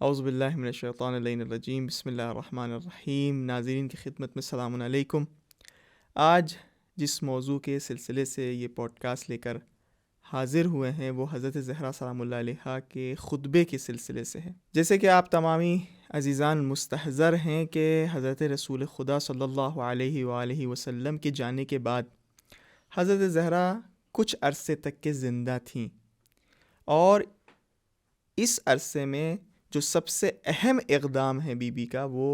اعوذ باللہ من الشیطان اللعین الرجیم، بسم اللہ الرحمن الرحیم۔ ناظرین کی خدمت میں السلام علیکم۔ آج جس موضوع کے سلسلے سے یہ پوڈ کاسٹ لے کر حاضر ہوئے ہیں وہ حضرت زہرا سلام اللہ علیہا کے خطبے کے سلسلے سے ہے۔ جیسے کہ آپ تمامی عزیزان مستحضر ہیں کہ حضرت رسول خدا صلی اللہ علیہ وآلہ وسلم کے جانے کے بعد حضرت زہرا کچھ عرصے تک کے زندہ تھیں، اور اس عرصے میں جو سب سے اہم اقدام ہے بی بی کا وہ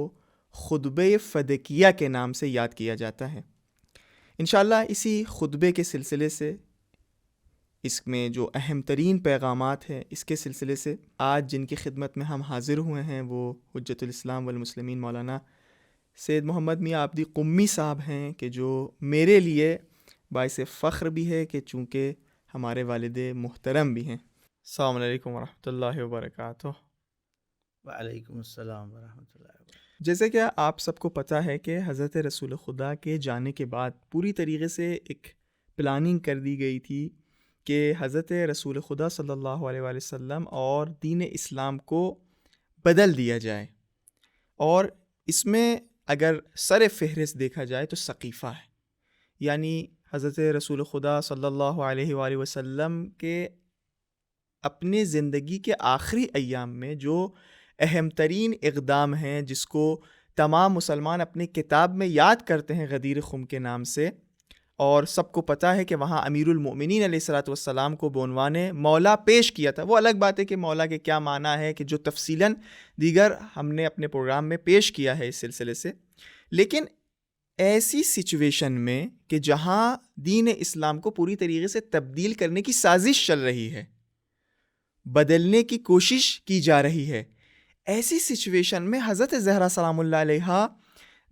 خطبہ فدکیہ کے نام سے یاد کیا جاتا ہے۔ انشاءاللہ اسی خطبے کے سلسلے سے، اس میں جو اہم ترین پیغامات ہیں اس کے سلسلے سے آج جن کی خدمت میں ہم حاضر ہوئے ہیں وہ حجت الاسلام والمسلمین مولانا سید محمد میاں عابدی قمی صاحب ہیں، کہ جو میرے لیے باعث فخر بھی ہے کہ چونکہ ہمارے والد محترم بھی ہیں۔ السلام علیکم ورحمۃ اللہ وبرکاتہ۔ وعلیکم السلام ورحمۃ اللہ وبرکاتہ۔ جیسے کہ آپ سب کو پتہ ہے کہ حضرت رسول خدا کے جانے کے بعد پوری طریقے سے ایک پلاننگ کر دی گئی تھی کہ حضرت رسول خدا صلی اللہ علیہ وآلہ وسلم اور دین اسلام کو بدل دیا جائے، اور اس میں اگر سر فہرست دیکھا جائے تو سقیفہ ہے، یعنی حضرت رسول خدا صلی اللہ علیہ وآلہ وسلم کے اپنے زندگی کے آخری ایام میں جو اہم ترین اقدام ہیں جس کو تمام مسلمان اپنی کتاب میں یاد کرتے ہیں غدیر خم کے نام سے، اور سب کو پتہ ہے کہ وہاں امیر المؤمنین علیہ الصلوۃ والسلام کو بعنوان مولا پیش کیا تھا۔ وہ الگ بات ہے کہ مولا کے کیا معنی ہے، کہ جو تفصیلاً دیگر ہم نے اپنے پروگرام میں پیش کیا ہے اس سلسلے سے، لیکن ایسی سچویشن میں کہ جہاں دین اسلام کو پوری طریقے سے تبدیل کرنے کی سازش چل رہی ہے، بدلنے کی کوشش کی جا رہی ہے، ایسی سچویشن میں حضرت زہرا سلام اللہ علیہا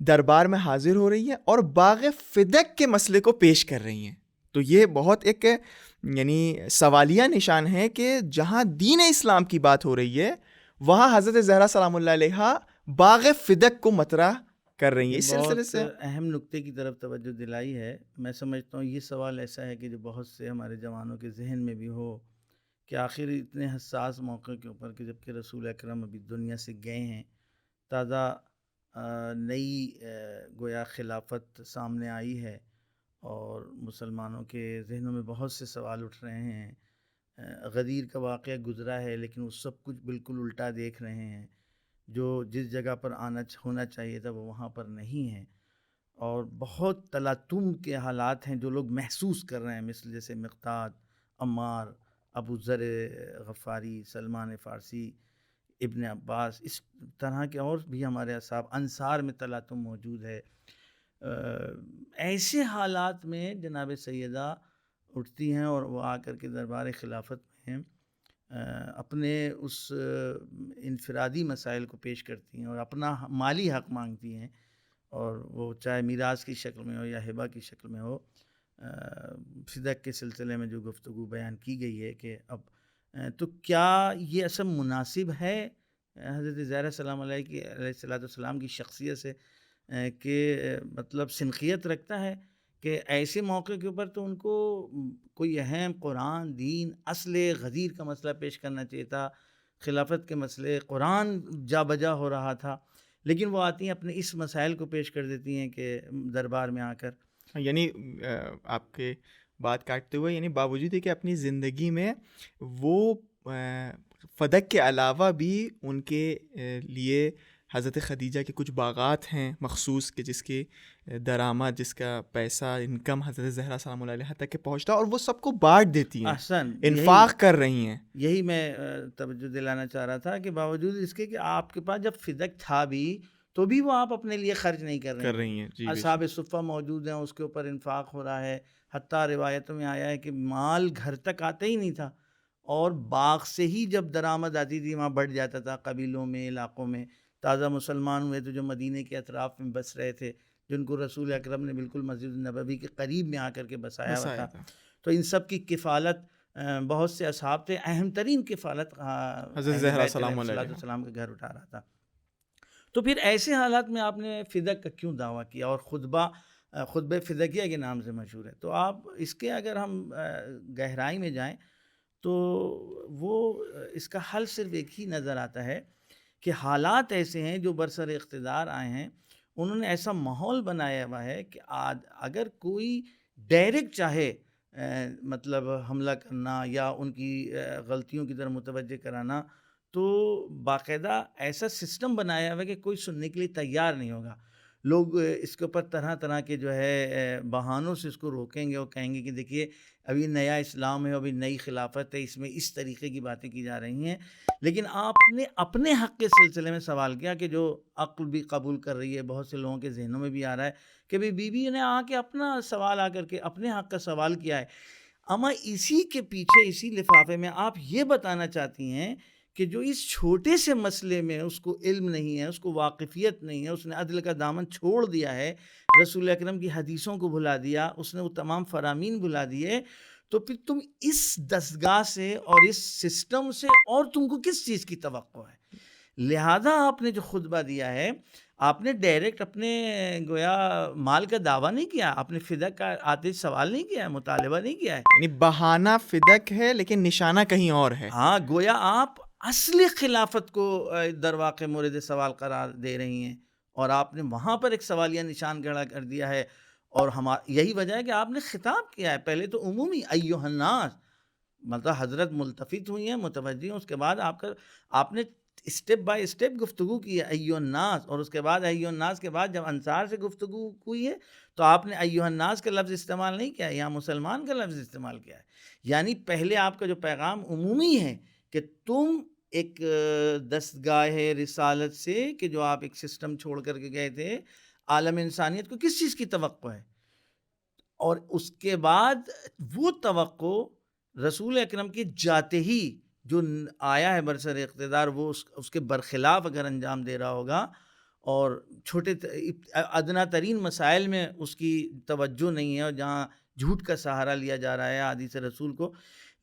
دربار میں حاضر ہو رہی ہیں اور باغ فدق کے مسئلے کو پیش کر رہی ہیں۔ تو یہ بہت ایک سوالیہ نشان ہے کہ جہاں دین اسلام کی بات ہو رہی ہے وہاں حضرت زہرا سلام اللہ علیہا باغ فدق کو مطرح کر رہی ہیں۔ اس سلسلے سے بہت اہم نقطے کی طرف توجہ دلائی ہے۔ میں سمجھتا ہوں یہ سوال ایسا ہے کہ جو بہت سے ہمارے جوانوں کے ذہن میں بھی ہو کہ آخر اتنے حساس موقع کے اوپر کہ جب کہ رسول اکرم ابھی دنیا سے گئے ہیں، تازہ نئی گویا خلافت سامنے آئی ہے، اور مسلمانوں کے ذہنوں میں بہت سے سوال اٹھ رہے ہیں۔ غدیر کا واقعہ گزرا ہے لیکن وہ سب کچھ بالکل الٹا دیکھ رہے ہیں، جو جس جگہ پر ہونا چاہیے تھا وہ وہاں پر نہیں ہے، اور بہت تلاطم کے حالات ہیں جو لوگ محسوس کر رہے ہیں، مثل جیسے مقداد، عمار، ابو ذر غفاری، سلمان فارسی، ابن عباس، اس طرح کے اور بھی ہمارے اصحاب انصار میں تلاطم موجود ہے۔ ایسے حالات میں جناب سیدہ اٹھتی ہیں اور وہ آ کر کے دربار خلافت میں اپنے اس انفرادی مسائل کو پیش کرتی ہیں اور اپنا مالی حق مانگتی ہیں، اور وہ چاہے میراث کی شکل میں ہو یا ہبہ کی شکل میں ہو۔ فدق کے سلسلے میں جو گفتگو بیان کی گئی ہے کہ اب تو کیا یہ اصل مناسب ہے حضرت زہرا سلام علیہ کی علیہ الصلوۃ والسلام کی شخصیت سے، کہ مطلب سنخیت رکھتا ہے کہ ایسے موقع کے اوپر تو ان کو کوئی اہم قرآن، دین، اصل غدیر کا مسئلہ پیش کرنا چاہیے تھا، خلافت کے مسئلے، قرآن جا بجا ہو رہا تھا، لیکن وہ آتی ہیں اپنے اس مسائل کو پیش کر دیتی ہیں کہ دربار میں آ کر، یعنی آپ کے بات کاٹتے ہوئے، یعنی باوجود ہے کہ اپنی زندگی میں وہ فدق کے علاوہ بھی ان کے لیے حضرت خدیجہ کے کچھ باغات ہیں مخصوص، کہ جس کی درآمد، جس کا پیسہ، انکم حضرت زہرا سلام اللہ علیہ تک کے پہنچتا ہے، اور وہ سب کو بانٹ دیتی ہیں، احسن، انفاق کر رہی ہیں۔ یہی میں توجہ دلانا چاہ رہا تھا کہ باوجود اس کے کہ آپ کے پاس جب فدق تھا بھی تو بھی وہ آپ اپنے لیے خرچ نہیں کر رہی ہیں۔ جی، اصحاب صفہ موجود ہیں، اس کے اوپر انفاق ہو رہا ہے، حتیٰ روایتوں میں آیا ہے کہ مال گھر تک آتا ہی نہیں تھا، اور باغ سے ہی جب درآمد آتی تھی وہاں بڑھ جاتا تھا، قبیلوں میں، علاقوں میں تازہ مسلمان ہوئے تو جو مدینے کے اطراف میں بس رہے تھے، جن کو رسول اکرم نے بالکل مسجد نبوی کے قریب میں آ کر کے بسایا ہوا تھا، تو ان سب کی کفالت بہت سے اصحاب تھے، اہم ترین کفالت حضرت زہرا سلام علیہ السلام کا گھر اٹھا رہا تھا۔ تو پھر ایسے حالات میں آپ نے فدق کا کیوں دعویٰ کیا، اور خطبہ فدقیہ کے نام سے مشہور ہے؟ تو آپ اس کے اگر ہم گہرائی میں جائیں تو وہ اس کا حل صرف ایک ہی نظر آتا ہے کہ حالات ایسے ہیں جو برسر اقتدار آئے ہیں، انہوں نے ایسا ماحول بنایا ہوا ہے کہ اگر کوئی ڈائریکٹ چاہے مطلب حملہ کرنا یا ان کی غلطیوں کی طرف متوجہ کرانا، تو باقاعدہ ایسا سسٹم بنایا ہوا ہے کہ کوئی سننے کے لیے تیار نہیں ہوگا. لوگ اس کے اوپر طرح طرح کے جو ہے بہانوں سے اس کو روکیں گے اور کہیں گے کہ دیکھیے ابھی نیا اسلام ہے، ابھی نئی خلافت ہے، اس میں اس طریقے کی باتیں کی جا رہی ہیں. لیکن آپ نے اپنے حق کے سلسلے میں سوال کیا کہ جو عقل بھی قبول کر رہی ہے، بہت سے لوگوں کے ذہنوں میں بھی آ رہا ہے کہ بی بی نے آ کے اپنا سوال آ کر کے اپنے حق کا سوال کیا ہے. اما اسی کے پیچھے، اسی لفافے میں آپ یہ بتانا چاہتی ہیں کہ جو اس چھوٹے سے مسئلے میں اس کو علم نہیں ہے، اس کو واقفیت نہیں ہے، اس نے عدل کا دامن چھوڑ دیا ہے، رسول اکرم کی حدیثوں کو بھلا دیا، اس نے وہ تمام فرامین بھلا دیے، تو پھر تم اس دستگاہ سے اور اس سسٹم سے اور تم کو کس چیز کی توقع ہے؟ لہذا آپ نے جو خطبہ دیا ہے، آپ نے ڈائریکٹ اپنے گویا مال کا دعویٰ نہیں کیا، آپ نے فدق کا آتے سوال نہیں کیا ہے، مطالبہ نہیں کیا ہے. یعنی بہانہ فدق ہے لیکن نشانہ کہیں اور ہے. ہاں، گویا آپ اصلی خلافت کو در واقع مورد سوال قرار دے رہی ہیں، اور آپ نے وہاں پر ایک سوالیہ نشان کھڑا کر دیا ہے. اور یہی وجہ ہے کہ آپ نے خطاب کیا ہے، پہلے تو عمومی ایھا الناس، مطلب حضرت ملتفت ہوئی ہیں، متوجہ ہیں، اس کے بعد آپ نے اسٹیپ بائی اسٹیپ گفتگو کی ہے ایھا الناس، اور اس کے بعد ایھا الناس کے بعد جب انصار سے گفتگو ہوئی ہے تو آپ نے ایھا الناس کا لفظ استعمال نہیں کیا ہے، یہاں مسلمان کا لفظ استعمال کیا ہے. یعنی پہلے آپ کا جو پیغام عمومی ہے کہ تم ایک دستگاہ رسالت سے، کہ جو آپ ایک سسٹم چھوڑ کر کے گئے تھے، عالم انسانیت کو کس چیز کی توقع ہے، اور اس کے بعد وہ توقع رسول اکرم کے جاتے ہی جو آیا ہے برسر اقتدار، وہ اس کے برخلاف اگر انجام دے رہا ہوگا اور چھوٹے ادنا ترین مسائل میں اس کی توجہ نہیں ہے، اور جہاں جھوٹ کا سہارا لیا جا رہا ہے حدیث رسول کو،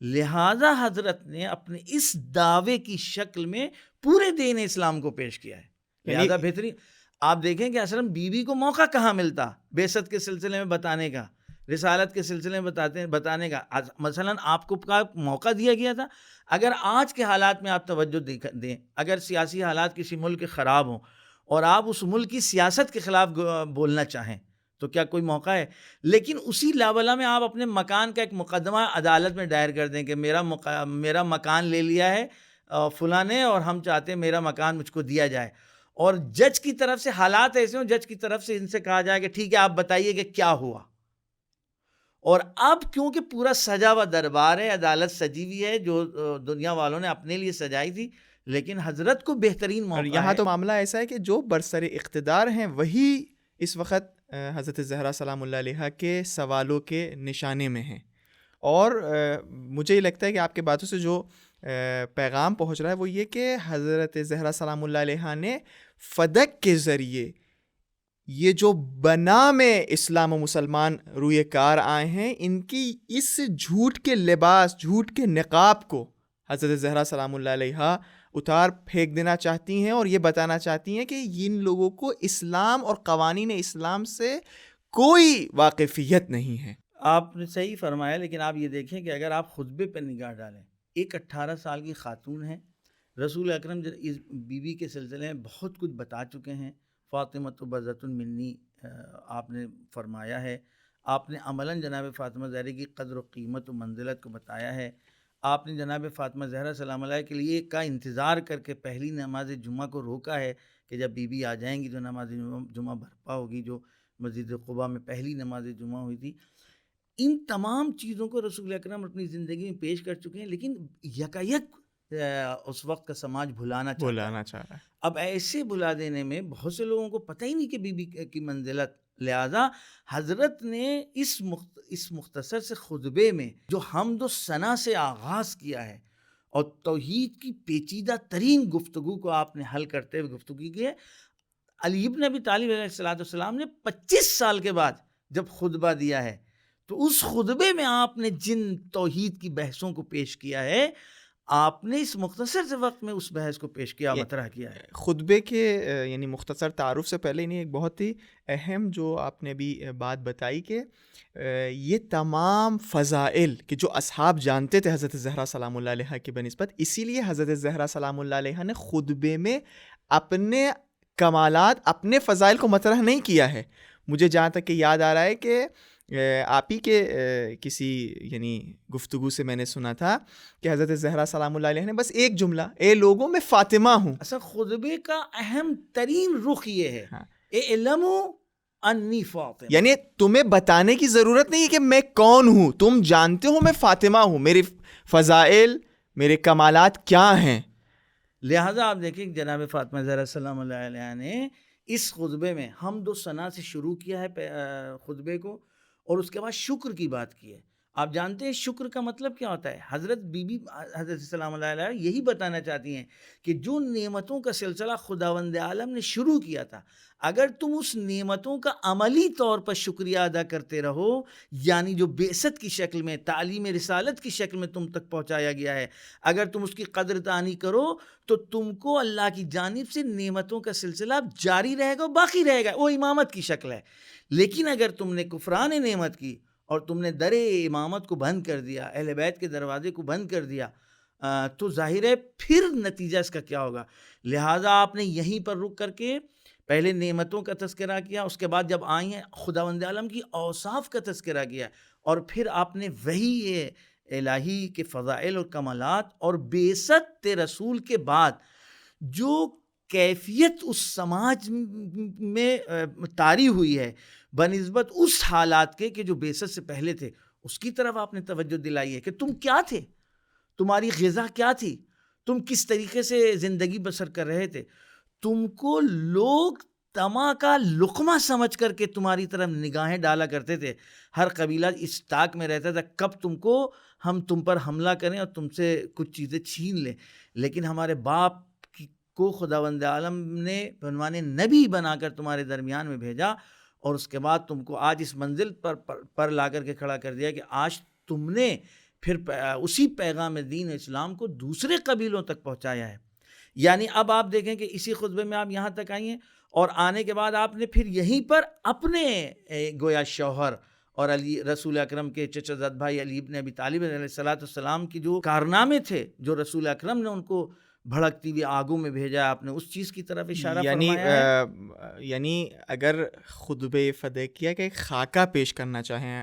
لہذا حضرت نے اپنے اس دعوے کی شکل میں پورے دین اسلام کو پیش کیا ہے. لہذا بہترین آپ دیکھیں کہ اصلا بی بی کو موقع کہاں ملتا بعثت کے سلسلے میں بتانے کا، رسالت کے سلسلے میں بتانے کا. مثلا آپ کو موقع دیا گیا تھا. اگر آج کے حالات میں آپ توجہ دیں، اگر سیاسی حالات کسی ملک کے خراب ہوں اور آپ اس ملک کی سیاست کے خلاف بولنا چاہیں تو کیا کوئی موقع ہے؟ لیکن اسی لاولا میں آپ اپنے مکان کا ایک مقدمہ عدالت میں دائر کر دیں کہ میرا مکان لے لیا ہے فلاں نے، اور ہم چاہتے ہیں میرا مکان مجھ کو دیا جائے، اور جج کی طرف سے حالات ایسے ہوں، جج کی طرف سے ان سے کہا جائے کہ ٹھیک ہے آپ بتائیے کہ کیا ہوا. اور اب کیونکہ پورا سجا ہوا دربار ہے، عدالت سجی ہوئی ہے جو دنیا والوں نے اپنے لیے سجائی تھی، لیکن حضرت کو بہترین موقع ہے. اور یہاں تو معاملہ ایسا ہے کہ جو برسر اقتدار ہیں وہی اس وقت حضرت زہرا سلام اللہ علیہا کے سوالوں کے نشانے میں ہیں. اور مجھے یہ لگتا ہے کہ آپ کے باتوں سے جو پیغام پہنچ رہا ہے وہ یہ کہ حضرت زہرا سلام اللہ علیہا نے فدق کے ذریعے یہ جو بنا میں اسلام و مسلمان روئے کار آئے ہیں، ان کی اس جھوٹ کے لباس، جھوٹ کے نقاب کو حضرت زہرا سلام اللہ علیہا اتار پھینک دینا چاہتی ہیں، اور یہ بتانا چاہتی ہیں کہ ان لوگوں کو اسلام اور قوانین اسلام سے کوئی واقفیت نہیں ہے. آپ نے صحیح فرمایا، لیکن آپ یہ دیکھیں کہ اگر آپ خطبے پہ نگاہ ڈالیں، ایک 18 سال کی خاتون ہے، رسول اکرم اس بی بی کے سلسلے میں بہت کچھ بتا چکے ہیں. فاطمہ بضعۃ منی آپ نے فرمایا ہے، آپ نے عملاً جناب فاطمہ زہرا کی قدر و قیمت و منزلت کو بتایا ہے. آپ نے جناب فاطمہ زہرا سلام اللہ کے لیے کا انتظار کر کے پہلی نماز جمعہ کو روکا ہے کہ جب بی بی آ جائیں گی تو نماز جمعہ برپا ہوگی، جو مسجد قباء میں پہلی نماز جمعہ ہوئی تھی. ان تمام چیزوں کو رسول اکرم اپنی زندگی میں پیش کر چکے ہیں، لیکن یکایک اس وقت کا سماج بھلانا چاہ رہا ہے. اب ایسے بھلا دینے میں بہت سے لوگوں کو پتہ ہی نہیں کہ بی بی کی منزلت. لہذا حضرت نے اس مختصر سے خطبے میں جو حمد و ثنا سے آغاز کیا ہے اور توحید کی پیچیدہ ترین گفتگو کو آپ نے حل کرتے ہوئے گفتگو کی ہے. علی ابن ابی طالب علیہ السلام نے 25 سال کے بعد جب خطبہ دیا ہے تو اس خطبے میں آپ نے جن توحید کی بحثوں کو پیش کیا ہے، آپ نے اس مختصر سے وقت میں اس بحث کو پیش کیا، مطرح کیا ہے. خطبے کے یعنی مختصر تعارف سے پہلے انہیں ایک بہت ہی اہم جو آپ نے بھی بات بتائی کہ یہ تمام فضائل کہ جو اصحاب جانتے تھے حضرت زہرا سلام اللہ علیہ کی بنسبت، اسی لیے حضرت زہرا سلام اللہ علیہ نے خطبے میں اپنے کمالات، اپنے فضائل کو مطرح نہیں کیا ہے. مجھے جہاں تک کہ یاد آ رہا ہے کہ آپ ہی کے کسی یعنی گفتگو سے میں نے سنا تھا کہ حضرت زہرا سلام اللہ علیہ نے بس ایک جملہ، اے لوگوں میں فاطمہ ہوں. اصل خطبے کا اہم ترین رخ یہ ہے، ہاں. اعلموا انی فاطمہ، یعنی تمہیں بتانے کی ضرورت نہیں ہے کہ میں کون ہوں، تم جانتے ہو میں فاطمہ ہوں، میرے فضائل، میرے کمالات کیا ہیں. لہٰذا آپ دیکھیں کہ جناب فاطمہ زہرا سلام اللہ علیہ نے اس خطبے میں حمد و ثنا سے شروع کیا ہے خطبے کو، اور اس کے بعد شکر کی بات کی ہے. آپ جانتے ہیں شکر کا مطلب کیا ہوتا ہے؟ حضرت بی بی حضرت سلام اللہ علیہ یہی بتانا چاہتی ہیں کہ جو نعمتوں کا سلسلہ خداوند عالم نے شروع کیا تھا، اگر تم اس نعمتوں کا عملی طور پر شکریہ ادا کرتے رہو، یعنی جو بعثت کی شکل میں، تعلیم رسالت کی شکل میں تم تک پہنچایا گیا ہے، اگر تم اس کی قدر دانی کرو تو تم کو اللہ کی جانب سے نعمتوں کا سلسلہ جاری رہے گا، باقی رہے گا، وہ امامت کی شکل ہے. لیکن اگر تم نے کفران نعمت کی اور تم نے در امامت کو بند کر دیا، اہل بیت کے دروازے کو بند کر دیا، تو ظاہر ہے پھر نتیجہ اس کا کیا ہوگا. لہٰذا آپ نے یہیں پر رک کر کے پہلے نعمتوں کا تذکرہ کیا، اس کے بعد جب آئی ہیں خداوند عالم کی اوصاف کا تذکرہ کیا، اور پھر آپ نے وہی الہی کے فضائل اور کمالات اور بعثت رسول کے بعد جو کیفیت اس سماج میں طاری ہوئی ہے بنسبت اس حالات کے کہ جو بعثت سے پہلے تھے، اس کی طرف آپ نے توجہ دلائی ہے کہ تم کیا تھے، تمہاری غذا کیا تھی، تم کس طریقے سے زندگی بسر کر رہے تھے. تم کو لوگ تما کا لقمہ سمجھ کر کے تمہاری طرف نگاہیں ڈالا کرتے تھے. ہر قبیلہ اس طاق میں رہتا تھا کب ہم تم پر حملہ کریں اور تم سے کچھ چیزیں چھین لیں. لیکن ہمارے باپ کو خداوند عالم نے عنوان نبی بنا کر تمہارے درمیان میں بھیجا، اور اس کے بعد تم کو آج اس منزل پر لا کر کے کھڑا کر دیا کہ آج تم نے پھر اسی پیغام دین اسلام کو دوسرے قبیلوں تک پہنچایا ہے. یعنی اب آپ دیکھیں کہ اسی خطبے میں آپ یہاں تک آئی ہیں، اور آنے کے بعد آپ نے پھر یہیں پر اپنے گویا شوہر اور علی رسول اکرم کے چچا زاد بھائی علی ابن ابی طالب علیہ السلام کی جو کارنامے تھے، جو رسول اکرم نے ان کو بھڑکتی ہوئی آگوں میں بھیجا، آپ نے اس چیز کی طرف اشارہ فرمایا ہے. یعنی اگر خطبہ فدیکیہ کا ایک خاکہ پیش کرنا چاہیں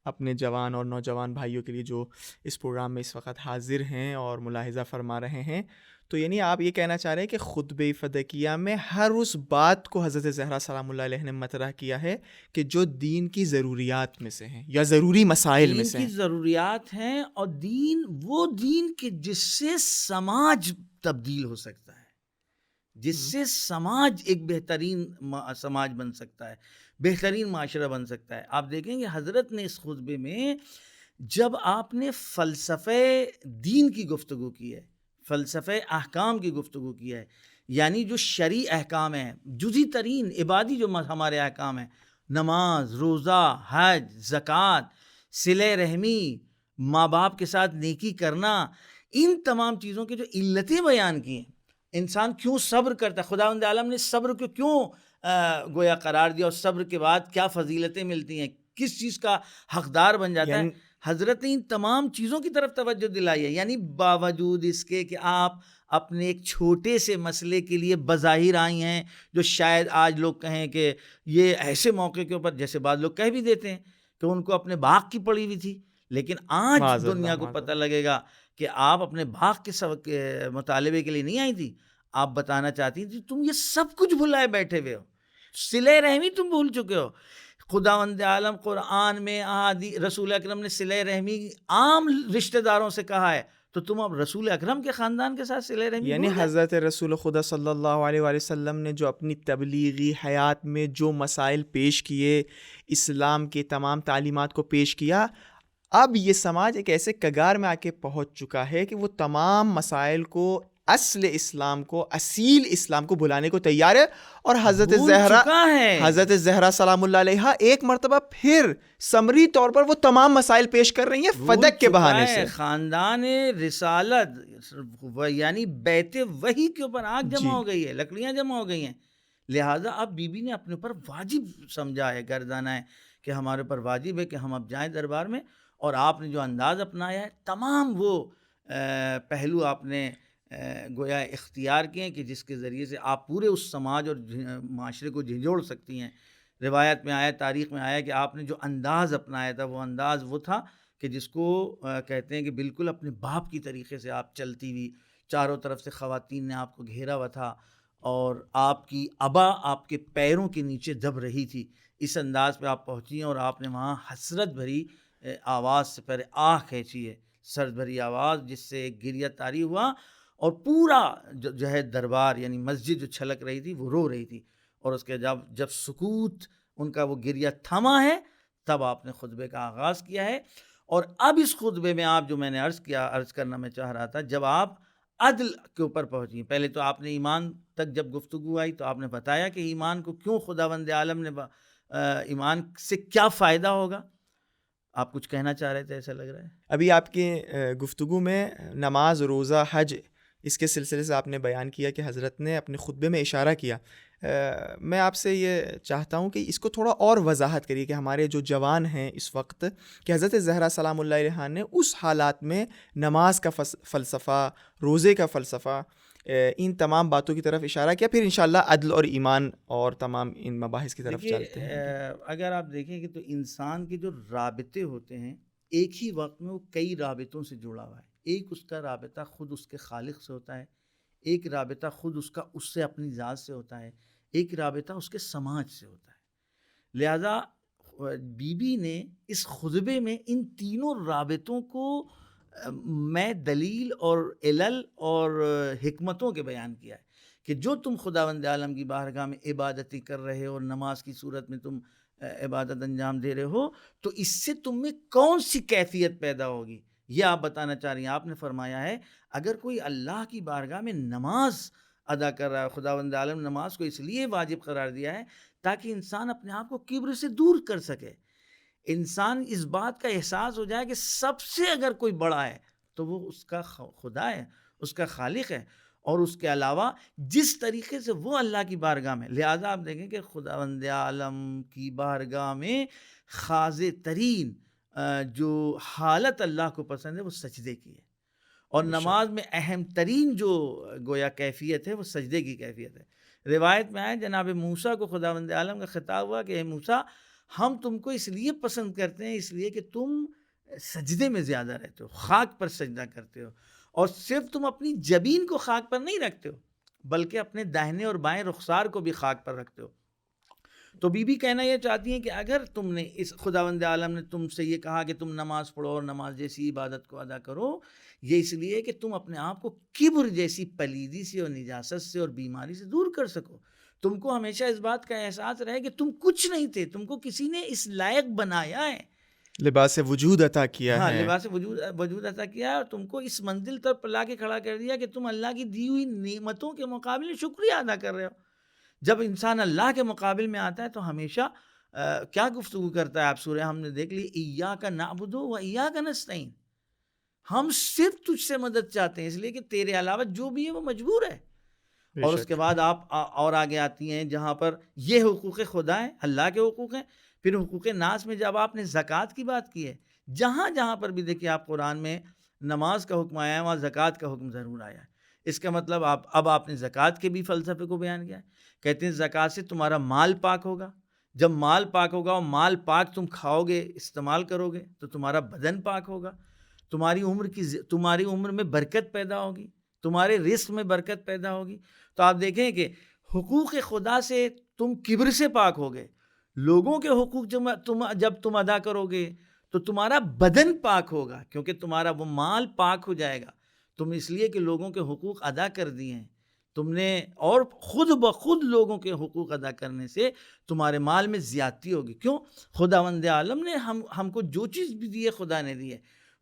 اپنے جوان اور نوجوان بھائیوں کے لیے جو اس پروگرام میں اس وقت حاضر ہیں اور ملاحظہ فرما رہے ہیں، تو یعنی آپ یہ کہنا چاہ رہے ہیں کہ خطبہ فدیکیہ میں ہر اس بات کو حضرت زہرا سلام اللہ علیہ نے مطرح کیا ہے کہ جو دین کی ضروریات میں سے ہیں یا ضروری مسائل میں سے ہیں. دین کی ضروریات ہیں، اور دین وہ دین کہ جس سے سماج تبدیل ہو سکتا ہے، جس سے سماج ایک بہترین سماج بن سکتا ہے، بہترین معاشرہ بن سکتا ہے. آپ دیکھیں گے حضرت نے اس خطبے میں جب آپ نے فلسفہ دین کی گفتگو کی ہے، فلسفہ احکام کی گفتگو کی ہے، یعنی جو شرعی احکام ہیں، جزئی ترین عبادی جو ہمارے احکام ہیں، نماز، روزہ، حج، زکوٰۃ، صلہ رحمی، ماں باپ کے ساتھ نیکی کرنا، ان تمام چیزوں کی جو علتیں بیان کی ہیں، انسان کیوں صبر کرتا ہے، خداوند عالم نے صبر کو کیوں گویا قرار دیا، اور صبر کے بعد کیا فضیلتیں ملتی ہیں، کس چیز کا حقدار بن جاتا ہے. حضرت نے ان تمام چیزوں کی طرف توجہ دلائی ہے. یعنی باوجود اس کے کہ آپ اپنے ایک چھوٹے سے مسئلے کے لیے بظاہر آئی ہیں، جو شاید آج لوگ کہیں کہ یہ ایسے موقع کے اوپر، جیسے بعض لوگ کہہ بھی دیتے ہیں کہ ان کو اپنے باغ کی پڑی ہوئی تھی، لیکن آج دنیا کو پتہ لگے گا کہ آپ اپنے باغ کے مطالبے کے لیے نہیں آئی تھی، آپ بتانا چاہتی تھی تم یہ سب کچھ بھلائے بیٹھے ہوئے ہو، صلہ رحمی تم بھول چکے ہو. خداوند عالم قرآن میں رسول اکرم نے صلہ رحمی عام رشتہ داروں سے کہا ہے، تو تم اب رسول اکرم کے خاندان کے ساتھ صلہ رحمی یعنی حضرت رسول خدا صلی اللہ علیہ وآلہ وسلم نے جو اپنی تبلیغی حیات میں جو مسائل پیش کیے، اسلام کی تمام تعلیمات کو پیش کیا، اب یہ سماج ایک ایسے کگار میں آ کے پہنچ چکا ہے کہ وہ تمام مسائل کو، اصل اسلام کو، اصیل اسلام کو بھلانے کو تیار ہے. اور حضرت زہرا سلام اللہ علیہ ایک مرتبہ پھر سمری طور پر وہ تمام مسائل پیش کر رہی ہیں فدق کے بہانے سے. خاندان رسالت یعنی بیت وحی کے اوپر آگ جمع ہو گئی ہے، لکڑیاں جمع ہو گئی ہیں. لہٰذا اب بی بی نے اپنے اوپر واجب سمجھا ہے، گردانا ہے کہ ہمارے اوپر واجب ہے کہ ہم اب جائیں دربار میں. اور آپ نے جو انداز اپنایا ہے، تمام وہ پہلو آپ نے گویا اختیار کیے ہیں کہ جس کے ذریعے سے آپ پورے اس سماج اور معاشرے کو جھنجھوڑ سکتی ہیں۔ روایت میں آیا، تاریخ میں آیا کہ آپ نے جو انداز اپنایا تھا وہ انداز وہ تھا کہ جس کو کہتے ہیں کہ بالکل اپنے باپ کی طریقے سے آپ چلتی ہوئی، چاروں طرف سے خواتین نے آپ کو گھیرا ہوا تھا اور آپ کی ابا آپ کے پیروں کے نیچے دب رہی تھی۔ اس انداز پہ آپ پہنچی ہیں اور آپ نے وہاں حسرت بھری آواز سے پہلے آہ کھینچی ہے، سرد بھری آواز، جس سے ایک گریہ طاری ہوا اور پورا جو ہے دربار یعنی مسجد جو چھلک رہی تھی وہ رو رہی تھی۔ اور اس کے جب سکوت ان کا وہ گریہ تھما ہے تب آپ نے خطبے کا آغاز کیا ہے۔ اور اب اس خطبے میں آپ جو میں نے عرض کرنا میں چاہ رہا تھا، جب آپ عدل کے اوپر پہنچی، پہلے تو آپ نے ایمان تک جب گفتگو آئی تو آپ نے بتایا کہ ایمان کو کیوں خداوند عالم نے ایمان سے کیا فائدہ ہوگا۔ آپ کچھ کہنا چاہ رہے تھے، ایسا لگ رہا ہے۔ ابھی آپ کی گفتگو میں نماز، روزہ، حج، اس کے سلسلے سے آپ نے بیان کیا کہ حضرت نے اپنے خطبے میں اشارہ کیا۔ میں آپ سے یہ چاہتا ہوں کہ اس کو تھوڑا اور وضاحت کریے کہ ہمارے جو جوان ہیں اس وقت، کہ حضرت زہرا سلام اللہ علیہا نے اس حالات میں نماز کا فلسفہ، روزے کا فلسفہ، ان تمام باتوں کی طرف اشارہ کیا، پھر انشاءاللہ عدل اور ایمان اور تمام ان مباحث کی طرف چلتے ہیں۔ اگر آپ دیکھیں کہ تو انسان کے جو رابطے ہوتے ہیں ایک ہی وقت میں وہ کئی رابطوں سے جڑا ہوا ہے۔ ایک اس کا رابطہ خود اس کے خالق سے ہوتا ہے، ایک رابطہ خود اس سے اپنی ذات سے ہوتا ہے، ایک رابطہ اس کے سماج سے ہوتا ہے۔ لہذا بی بی نے اس خطبے میں ان تینوں رابطوں کو میں دلیل اور علل اور حکمتوں کے بیان کیا ہے کہ جو تم خداوند عالم کی بارگاہ میں عبادتی کر رہے ہو اور نماز کی صورت میں تم عبادت انجام دے رہے ہو تو اس سے تم میں کون سی کیفیت پیدا ہوگی، یہ آپ بتانا چاہ رہی ہیں۔ آپ نے فرمایا ہے اگر کوئی اللہ کی بارگاہ میں نماز ادا کر رہا ہے، خداوند عالم نماز کو اس لیے واجب قرار دیا ہے تاکہ انسان اپنے آپ کو کبر سے دور کر سکے، انسان اس بات کا احساس ہو جائے کہ سب سے اگر کوئی بڑا ہے تو وہ اس کا خدا ہے، اس کا خالق ہے، اور اس کے علاوہ جس طریقے سے وہ اللہ کی بارگاہ میں، لہٰذا آپ دیکھیں کہ خداوند عالم کی بارگاہ میں خاضع ترین جو حالت اللہ کو پسند ہے وہ سجدے کی ہے، اور نماز میں اہم ترین جو گویا کیفیت ہے وہ سجدے کی کیفیت ہے۔ روایت میں آئے جناب موسیٰ کو خداوند عالم کا خطاب ہوا کہ اے موسیٰ، ہم تم کو اس لیے پسند کرتے ہیں اس لیے کہ تم سجدے میں زیادہ رہتے ہو، خاک پر سجدہ کرتے ہو، اور صرف تم اپنی جبین کو خاک پر نہیں رکھتے ہو بلکہ اپنے داہنے اور بائیں رخسار کو بھی خاک پر رکھتے ہو۔ تو بی بی کہنا یہ چاہتی ہیں کہ اگر تم نے اس خداوند عالم نے تم سے یہ کہا کہ تم نماز پڑھو اور نماز جیسی عبادت کو ادا کرو، یہ اس لیے کہ تم اپنے آپ کو کبر جیسی پلیدی سے اور نجاست سے اور بیماری سے دور کر سکو، تم کو ہمیشہ اس بات کا احساس رہے کہ تم کچھ نہیں تھے، تم کو کسی نے اس لائق بنایا ہے، لباس وجود عطا کیا ہاں ہے، لباس وجود عطا کیا ہے، اور تم کو اس منزل پر لا کے کھڑا کر دیا کہ تم اللہ کی دی ہوئی نعمتوں کے مقابل شکریہ ادا کر رہے ہو۔ جب انسان اللہ کے مقابل میں آتا ہے تو ہمیشہ کیا گفتگو کرتا ہے، آپ سورہ ہم نے دیکھ لی، ایاک نعبد و ایاک نستعین، ہم صرف تجھ سے مدد چاہتے ہیں اس لیے کہ تیرے علاوہ جو بھی ہے وہ مجبور ہے۔ اور اس کے بعد آپ اور آگے آتی ہیں جہاں پر یہ حقوق خدا ہیں، اللہ کے حقوق ہیں، پھر حقوق ناس میں جب آپ نے زکوٰۃ کی بات کی ہے، جہاں جہاں پر بھی دیکھیے آپ قرآن میں نماز کا حکم آیا ہے وہاں زکوٰۃ کا حکم ضرور آیا ہے۔ اس کا مطلب اب آپ نے زکوٰۃ کے بھی فلسفے کو بیان کیا ہے، کہتے ہیں زکوٰۃ سے تمہارا مال پاک ہوگا، جب مال پاک ہوگا اور مال پاک تم کھاؤ گے، استعمال کرو گے تو تمہارا بدن پاک ہوگا، تمہاری عمر میں برکت پیدا ہوگی، تمہارے رزق میں برکت پیدا ہوگی۔ تو آپ دیکھیں کہ حقوق خدا سے تم کبر سے پاک ہوگے، لوگوں کے حقوق جب تم ادا کرو گے تو تمہارا بدن پاک ہوگا کیونکہ تمہارا وہ مال پاک ہو جائے گا، تم اس لیے کہ لوگوں کے حقوق ادا کر دیے ہیں تم نے، اور خود بخود لوگوں کے حقوق ادا کرنے سے تمہارے مال میں زیادتی ہوگی۔ کیوں؟ خداوند عالم نے ہم کو جو چیز بھی دی ہے خدا نے دی ہے۔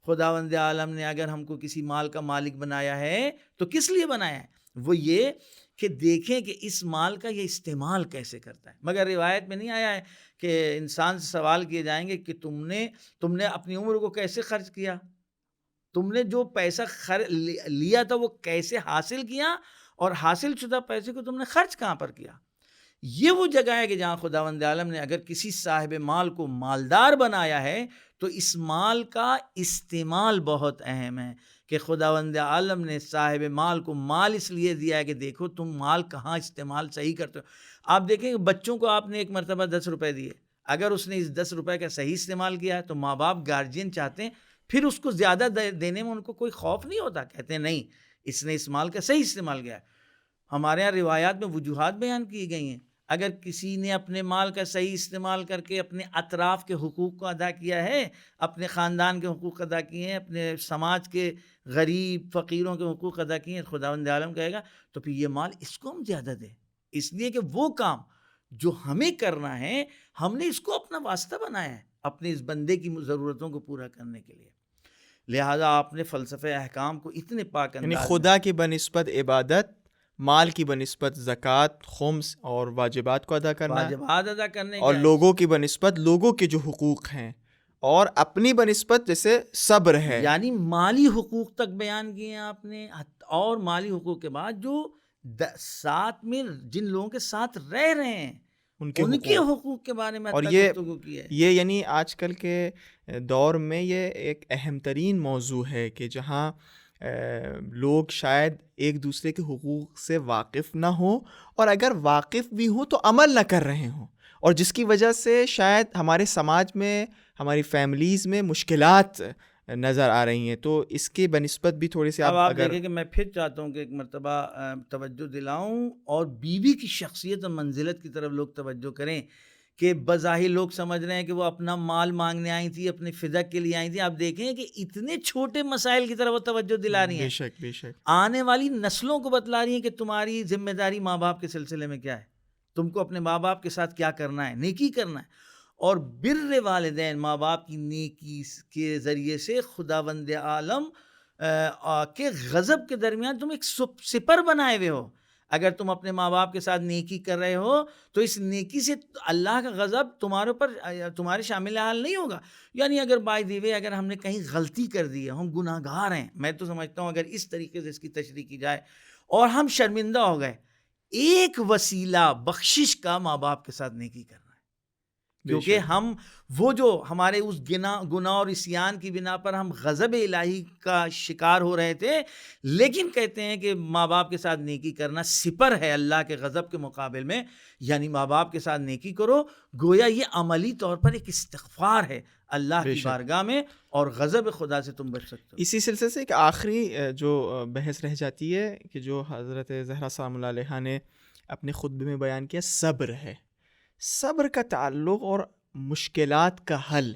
خداوند عالم نے اگر ہم کو کسی مال کا مالک بنایا ہے تو کس لیے بنایا ہے؟ وہ یہ کہ دیکھیں کہ اس مال کا یہ استعمال کیسے کرتا ہے۔ مگر روایت میں نہیں آیا ہے کہ انسان سے سوال کیے جائیں گے کہ تم نے اپنی عمر کو کیسے خرچ کیا، تم نے جو پیسہ لیا تھا وہ کیسے حاصل کیا، اور حاصل شدہ پیسے کو تم نے خرچ کہاں پر کیا۔ یہ وہ جگہ ہے کہ جہاں خداوند عالم نے اگر کسی صاحب مال کو مالدار بنایا ہے تو اس مال کا استعمال بہت اہم ہے، کہ خداوند عالم نے صاحب مال کو مال اس لیے دیا ہے کہ دیکھو تم مال کہاں استعمال صحیح کرتے ہو۔ آپ دیکھیں کہ بچوں کو آپ نے ایک مرتبہ 10 روپے دیے، اگر اس نے اس 10 روپے کا صحیح استعمال کیا ہے تو ماں باپ گارجین چاہتے ہیں پھر اس کو زیادہ دینے میں ان کو کوئی خوف نہیں ہوتا، کہتے ہیں نہیں اس نے اس مال کا صحیح استعمال کیا ہے۔ ہمارے یہاں روایات میں وجوہات بیان کی گئی ہیں، اگر کسی نے اپنے مال کا صحیح استعمال کر کے اپنے اطراف کے حقوق کو ادا کیا ہے، اپنے خاندان کے حقوق ادا کیے ہیں، اپنے سماج کے غریب فقیروں کے حقوق ادا کیے ہیں، خداوند عالم کہے گا تو پھر یہ مال اس کو ہم زیادہ دیں، اس لیے کہ وہ کام جو ہمیں کرنا ہے ہم نے اس کو اپنا واسطہ بنایا ہے اپنے اس بندے کی ضرورتوں کو پورا کرنے کے لیے۔ لہٰذا آپ نے فلسفہ احکام کو اتنے پاک یعنی انداز خدا کی بنسبت عبادت، مال کی بنسبت زکوٰۃ، خمس اور واجبات کو ادا کرنا، واجبات ادا کرنے اور کے لوگوں کی بنسبت لوگوں کے جو حقوق ہیں، اور اپنی بنسبت جیسے صبر ہے، یعنی مالی حقوق تک بیان کیے ہیں آپ نے، اور مالی حقوق کے بعد جو ساتھ میں جن لوگوں کے ساتھ رہ رہے ہیں ان کے حقوق کے بارے میں اور گفتگو کی ہے۔ یہ یعنی آج کل کے دور میں یہ ایک اہم ترین موضوع ہے کہ جہاں لوگ شاید ایک دوسرے کے حقوق سے واقف نہ ہوں، اور اگر واقف بھی ہوں تو عمل نہ کر رہے ہوں، اور جس کی وجہ سے شاید ہمارے سماج میں، ہماری فیملیز میں مشکلات نظر آ رہی ہیں۔ تو اس کے بنسبت بھی تھوڑی سی اب آپ دیکھیں کہ میں پھر چاہتا ہوں کہ ایک مرتبہ توجہ دلاؤں اور بیوی کی شخصیت اور منزلت کی طرف لوگ توجہ کریں، کہ بظاہر لوگ سمجھ رہے ہیں کہ وہ اپنا مال مانگنے آئی تھی، اپنے فدق کے لیے آئی تھی، آپ دیکھیں کہ اتنے چھوٹے مسائل کی طرف وہ توجہ دلا رہی ہیں، بے شک آنے والی نسلوں کو بتلا رہی ہیں کہ تمہاری ذمہ داری ماں باپ کے سلسلے میں کیا ہے، تم کو اپنے ماں باپ کے ساتھ کیا کرنا ہے، نیکی کرنا ہے، اور بر والدین، ماں باپ کی نیکی کے ذریعے سے خداوند عالم کے غضب کے درمیان تم ایک سپر بنائے ہوئے ہو۔ اگر تم اپنے ماں باپ کے ساتھ نیکی کر رہے ہو تو اس نیکی سے اللہ کا غضب تمہارے اوپر، تمہارے شامل حال نہیں ہوگا۔ یعنی اگر بائی دی وے اگر ہم نے کہیں غلطی کر دی ہے، ہم گناہ گار ہیں، میں تو سمجھتا ہوں اگر اس طریقے سے اس کی تشریح کی جائے اور ہم شرمندہ ہو گئے، ایک وسیلہ بخشش کا ماں باپ کے ساتھ نیکی کرنا ہے، کیونکہ ہم وہ جو ہمارے اس گناہ اور عصیان کی بنا پر ہم غضب الہی کا شکار ہو رہے تھے، لیکن کہتے ہیں کہ ماں باپ کے ساتھ نیکی کرنا سپر ہے اللہ کے غضب کے مقابل میں، یعنی ماں باپ کے ساتھ نیکی کرو، گویا یہ عملی طور پر ایک استغفار ہے اللہ کی بارگاہ میں، اور غضب خدا سے تم بچ سکتے ہو۔ اسی سلسلے سے ایک آخری جو بحث رہ جاتی ہے کہ جو حضرت زہرا سلام اللہ علیہا نے اپنے خطبے میں بیان کیا، صبر ہے، صبر کا تعلق اور مشکلات کا حل،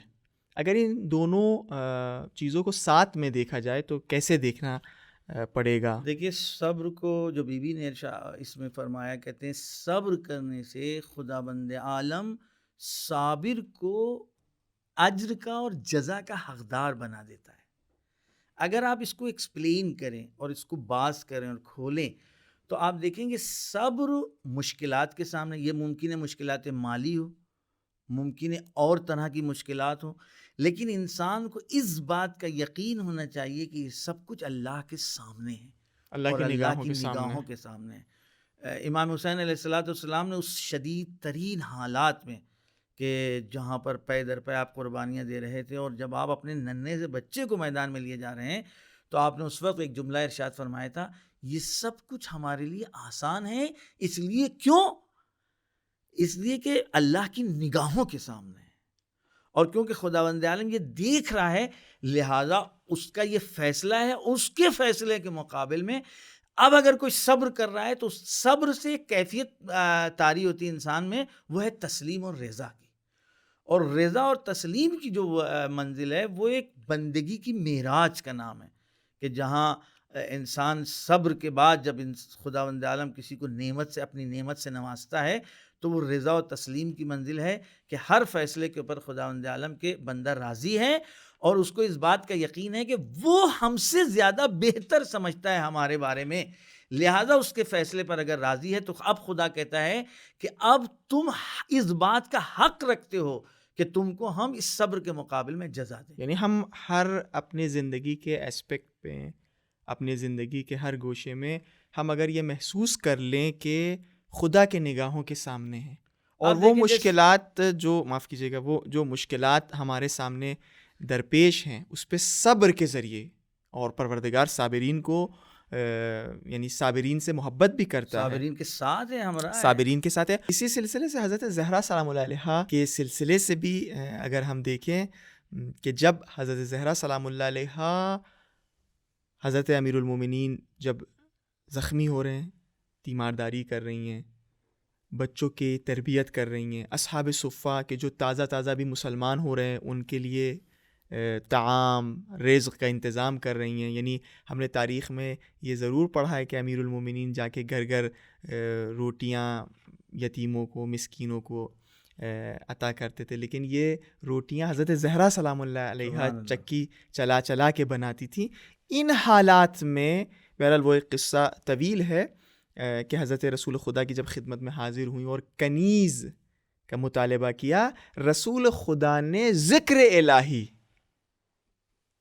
اگر ان دونوں چیزوں کو ساتھ میں دیکھا جائے تو کیسے دیکھنا پڑے گا؟ دیکھیے صبر کو جو بی بی نے اس میں فرمایا، کہتے ہیں صبر کرنے سے خدا بند عالم صابر کو اجر کا اور جزا کا حقدار بنا دیتا ہے۔ اگر آپ اس کو ایکسپلین کریں اور اس کو باز کریں اور کھولیں تو آپ دیکھیں گے صبر مشکلات کے سامنے، یہ ممکن ہے مشکلات مالی ہو، ممکن ہے اور طرح کی مشکلات ہوں، لیکن انسان کو اس بات کا یقین ہونا چاہیے کہ یہ سب کچھ اللہ کے سامنے ہے، اور اللہ کی نگاہوں کے سامنے ہے۔ امام حسین علیہ السلام نے اس شدید ترین حالات میں کہ جہاں پر پے در پے آپ قربانیاں دے رہے تھے، اور جب آپ اپنے ننھے سے بچے کو میدان میں لیے جا رہے ہیں تو آپ نے اس وقت ایک جملہ ارشاد فرمایا تھا، یہ سب کچھ ہمارے لیے آسان ہے، اس لیے کیوں؟ اس لیے کہ اللہ کی نگاہوں کے سامنے ہے، اور کیونکہ خداوند عالم یہ دیکھ رہا ہے، لہذا اس کا یہ فیصلہ ہے، اس کے فیصلے کے مقابل میں اب اگر کوئی صبر کر رہا ہے تو صبر سے کیفیت طاری ہوتی ہے انسان میں، وہ ہے تسلیم اور رضا کی، اور رضا اور تسلیم کی جو منزل ہے وہ ایک بندگی کی معراج کا نام ہے، کہ جہاں انسان صبر کے بعد جب خداوند عالم کسی کو نعمت سے، اپنی نعمت سے نوازتا ہے تو وہ رضا و تسلیم کی منزل ہے کہ ہر فیصلے کے اوپر خداوند عالم کے بندہ راضی ہے، اور اس کو اس بات کا یقین ہے کہ وہ ہم سے زیادہ بہتر سمجھتا ہے ہمارے بارے میں، لہذا اس کے فیصلے پر اگر راضی ہے تو اب خدا کہتا ہے کہ اب تم اس بات کا حق رکھتے ہو کہ تم کو ہم اس صبر کے مقابل میں جزا دیں۔ یعنی ہم ہر اپنی زندگی کے اسپیکٹ پہ، اپنی زندگی کے ہر گوشے میں ہم اگر یہ محسوس کر لیں کہ خدا کے نگاہوں کے سامنے ہیں، اور آپ وہ دیکھیں مشکلات جو معاف کیجیے گا، وہ جو مشکلات ہمارے سامنے درپیش ہیں اس پہ صبر کے ذریعے، اور پروردگار صابرین کو یعنی صابرین سے محبت بھی کرتا ہے، صابرین کے ساتھ ہے، ہمراہ ہے. صابرین کے ساتھ ہے. اسی سلسلے سے حضرت زہرا سلام اللہ علیہا کے سلسلے سے بھی اگر ہم دیکھیں کہ جب حضرت زہرا سلام اللہ علیہا حضرت امیر المومنین جب زخمی ہو رہے ہیں، تیمارداری کر رہی ہیں، بچوں کی تربیت کر رہی ہیں، اصحاب صفہ کے جو تازہ بھی مسلمان ہو رہے ہیں ان کے لیے طعام رزق کا انتظام کر رہی ہیں. یعنی ہم نے تاریخ میں یہ ضرور پڑھا ہے کہ امیر المومنین جا کے گھر گھر روٹیاں یتیموں کو، مسکینوں کو عطا کرتے تھے، لیکن یہ روٹیاں حضرت زہرا سلام اللہ علیہا چکی چلا کے بناتی تھیں. ان حالات میں بہرحال وہ ایک قصہ طویل ہے کہ حضرت رسول خدا کی جب خدمت میں حاضر ہوئیں اور کنیز کا مطالبہ کیا، رسول خدا نے ذکر الہی،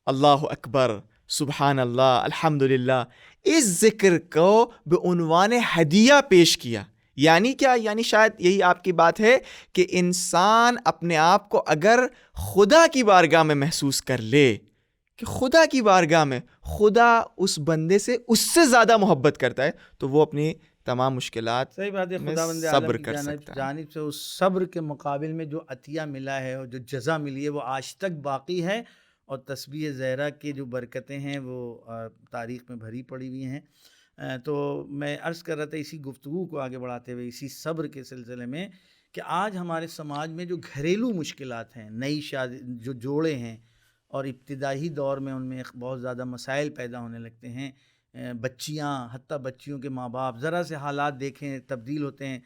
اللہ اکبر، سبحان اللہ، الحمدللہ، اس ذکر کو بعنوان ہدیہ پیش کیا. یعنی کیا؟ یعنی شاید یہی آپ کی بات ہے کہ انسان اپنے آپ کو اگر خدا کی بارگاہ میں محسوس کر لے کہ خدا کی بارگاہ میں خدا اس بندے سے اس سے زیادہ محبت کرتا ہے، تو وہ اپنی تمام مشکلات صحیح بات ہے، میں خداوند صبر عالم کر کی سکتا ہے. جانب سے اس صبر کے مقابل میں جو عطیہ ملا ہے اور جو جزا ملی ہے وہ آج تک باقی ہے، اور تسبیح زہرا کی جو برکتیں ہیں وہ تاریخ میں بھری پڑی ہوئی ہیں. تو میں عرض کر رہا تھا اسی گفتگو کو آگے بڑھاتے ہوئے اسی صبر کے سلسلے میں کہ آج ہمارے سماج میں جو گھریلو مشکلات ہیں، نئی شادی جو جوڑے ہیں اور ابتدائی دور میں ان میں بہت زیادہ مسائل پیدا ہونے لگتے ہیں، بچیاں، حتیٰ بچیوں کے ماں باپ ذرا سے حالات دیکھیں تبدیل ہوتے ہیں